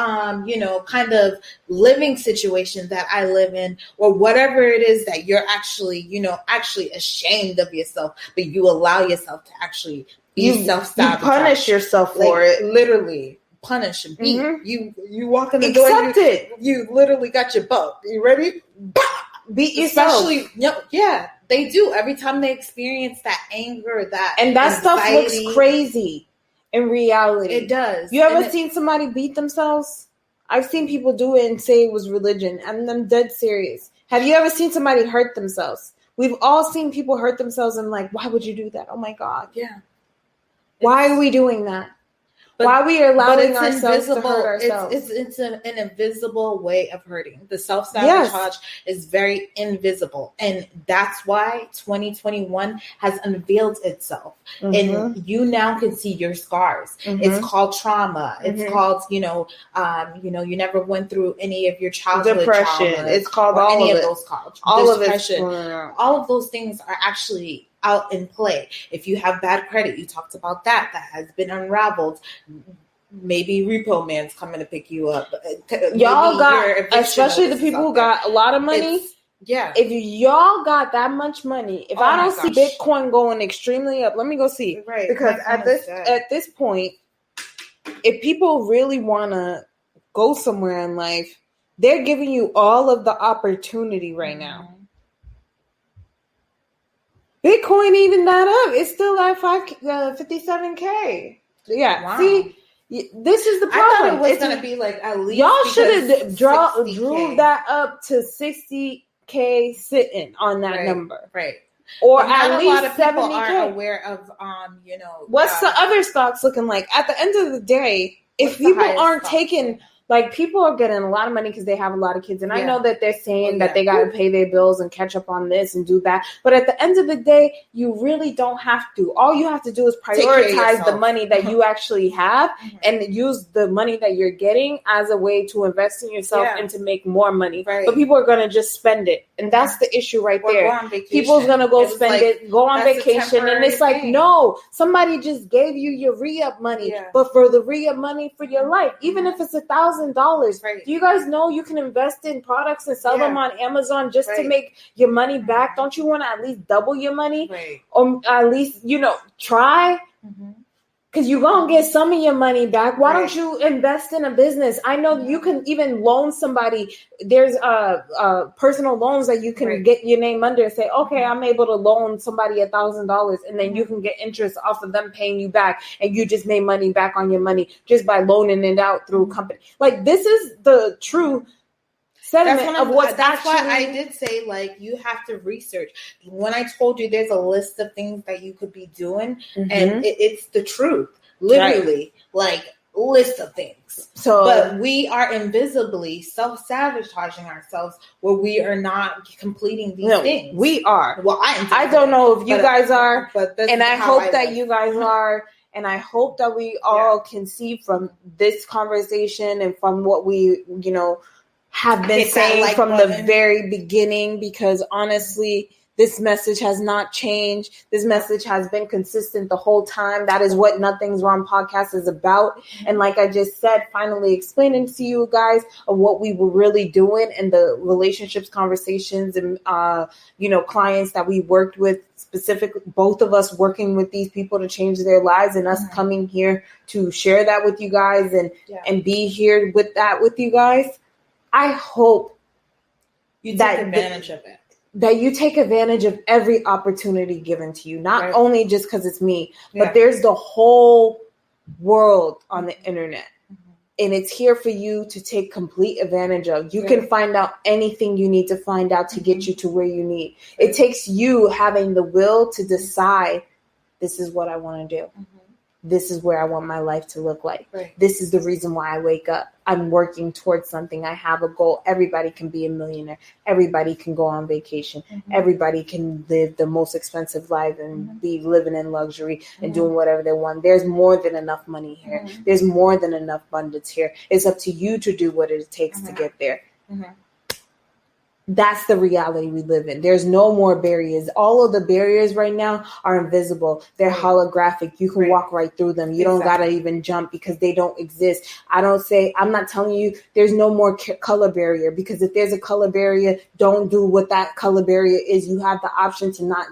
kind of living situation that I live in, or whatever it is that you're actually ashamed of yourself, but you allow yourself to actually be self-sabotage. You punish yourself for it. Literally punish and beat. Mm-hmm. You walk in the door. You literally got your butt. You ready? Beat yourself. Yeah. They do every time they experience that anger, and that anxiety. Stuff looks crazy in reality. It does. You ever seen somebody beat themselves? I've seen people do it and say it was religion, and I'm dead serious. Have you ever seen somebody hurt themselves? We've all seen people hurt themselves, and why would you do that? Oh my God. Yeah. Why are we doing that? Why are we allowing ourselves to hurt ourselves? It's an invisible way of hurting. The self-sabotage is very invisible. And that's why 2021 has unveiled itself. Mm-hmm. And you now can see your scars. Mm-hmm. It's called trauma. Mm-hmm. It's called, you never went through any of your childhood depression. Trauma. It's called all of those college. All depression. Of it. All of those things are actually out in play. If you have bad credit, you talked about that has been unraveled. Maybe Repo Man's coming to pick you up. Y'all got, especially the people who got a lot of money. If y'all got that much money, if I don't see Bitcoin going extremely up, let me go see. Right. Because at this point, if people really want to go somewhere in life, they're giving you all of the opportunity right now. Bitcoin even that up. It's still at 57K. Yeah. Wow. See, this is the problem. I thought it was going to be at least. Y'all should have drew that up to 60K sitting on that number. Right. Or at least 70K. People aren't aware of, what's the other stocks looking like? At the end of the day, if people aren't taking. People are getting a lot of money because they have a lot of kids. And I know that they're saying that they got to pay their bills and catch up on this and do that. But at the end of the day, you really don't have to. All you have to do is prioritize the money that you actually have and use the money that you're getting as a way to invest in yourself and to make more money. Right. But people are going to just spend it. And that's the issue right there. People's going to go spend it, go on vacation. And it's no, somebody just gave you your re-up money. But for the re-up money for your life, even if it's $1,000, do you guys know you can invest in products and sell them on Amazon just to make your money back? Don't you want to at least double your money? Or at least, try? Because you're going to get some of your money back. Why don't you invest in a business? I know you can even loan somebody. There's personal loans that you can get your name under and say, okay, I'm able to loan somebody $1,000, and then you can get interest off of them paying you back, and you just made money back on your money just by loaning it out through a company. This is the true sentiment of what's that's why I did say you have to research. When I told you there's a list of things that you could be doing, and it's the truth, literally, list of things. But we are invisibly self-sabotaging ourselves where we are not completing these things. We are. Well, I don't know if you guys are, and I hope that you guys are. And I hope that we all can see from this conversation and from what we, have been Hit that saying like from button. the very beginning, because honestly, this message has not changed. This message has been consistent the whole time. That is what Nothing's Wrong podcast is about. And like I just said, finally explaining to you guys of what we were really doing and the relationships, conversations, and clients that we worked with, specifically both of us working with these people to change their lives, and us coming here to share that with you guys and be here with that with you guys. I hope you take advantage of it. That you take advantage of every opportunity given to you, not Right. only just because it's me, but there's the whole world on the internet. And it's here for you to take complete advantage of. You can find out anything you need to find out to get you to where you need. Right. It takes you having the will to decide, this is what I want to do. This is where I want my life to look like. Right. This is the reason why I wake up. I'm working towards something. I have a goal. Everybody can be a millionaire. Everybody can go on vacation. Everybody can live the most expensive life and be living in luxury and doing whatever they want. There's more than enough money here. There's more than enough abundance here. It's up to you to do what it takes to get there. That's the reality we live in. There's no more barriers. All of the barriers right now are invisible. They're holographic. You can walk right through them. You don't got to even jump because they don't exist. I'm not telling you there's no more color barrier, because if there's a color barrier, don't do what that color barrier is. You have the option to not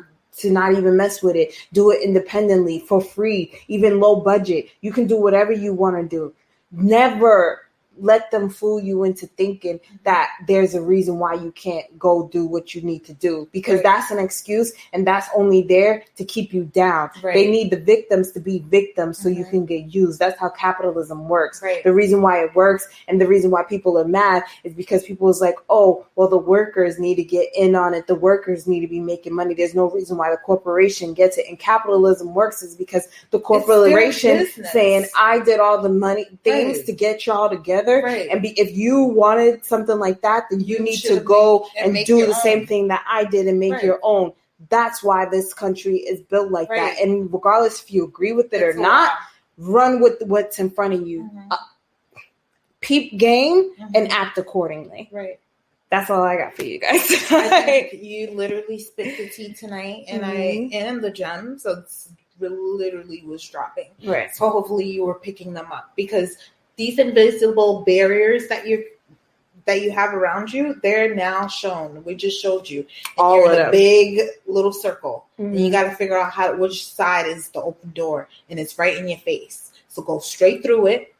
even mess with it. Do it independently, for free, even low budget. You can do whatever you want to do. Never let them fool you into thinking that there's a reason why you can't go do what you need to do, because that's an excuse, and that's only there to keep you down. They need the victims to be victims so you can get used. That's how capitalism works. The reason why it works and the reason why people are mad is because people is like, oh, well, the workers need to get in on it. The workers need to be making money. There's no reason why the corporation gets it. And capitalism works is because the corporation saying, I did all the money things to get y'all together. And if you wanted something like that, then you need to go and do the same thing that I did and make your own. That's why this country is built like that. And regardless if you agree with it or not, run with what's in front of you. Peep game and act accordingly. That's all I got for you guys. I think you literally spit the tea tonight, and and the gem. So it's literally was dropping. So hopefully you were picking them up, because these invisible barriers that you have around you, they're now shown. We just showed you. And all you're of in a them. big little circle. And you got to figure out which side is the open door, and it's right in your face. So go straight through it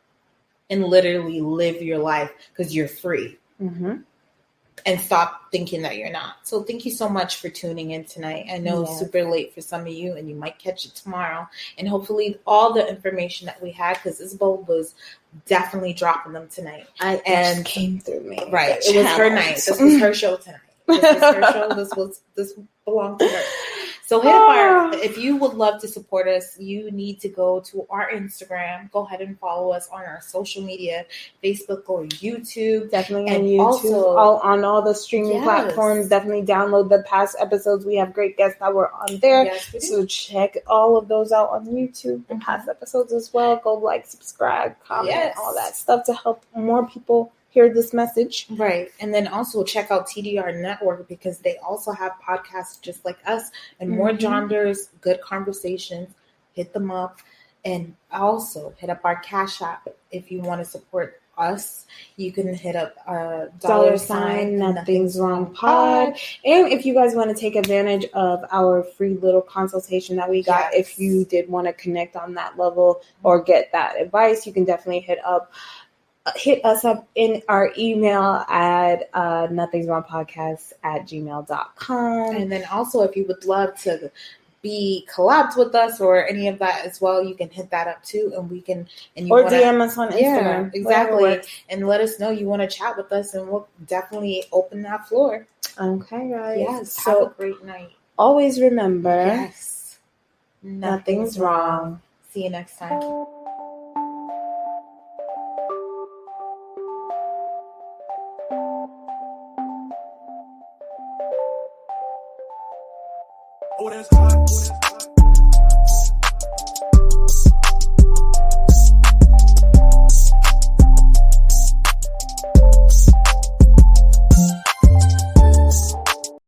and literally live your life, because you're free. And stop thinking that you're not. So thank you so much for tuning in tonight. I know it's super late for some of you, and you might catch it tomorrow. And hopefully all the information that we had, because Isabel was definitely dropping them tonight. And came through me. It was her night. This was her show tonight. This was her show. This belonged to her. So hit up if you would love to support us, you need to go to our Instagram. Go ahead and follow us on our social media, Facebook or YouTube. Definitely on YouTube. Also, on all the streaming platforms. Definitely download the past episodes. We have great guests that were on there. So check all of those out on YouTube. The past episodes as well. Go like, subscribe, comment, all that stuff to help more people hear this message. And then also check out TDR Network, because they also have podcasts just like us and more genres, good conversations. Hit them up, and also hit up our Cash App if you want to support us. You can hit up $, Nothing's Wrong Pod. And if you guys want to take advantage of our free little consultation that we got, if you did want to connect on that level or get that advice, you can definitely hit us up in our email at nothingswrongpodcast@gmail.com. And then also, if you would love to be collabs with us or any of that as well, you can hit that up too, and we can DM us on Instagram. Yeah, exactly. And let us know you want to chat with us, and we'll definitely open that floor. Okay, guys. Yes. So have a great night. Always remember, nothing's wrong. See you next time. Oh, that's hot.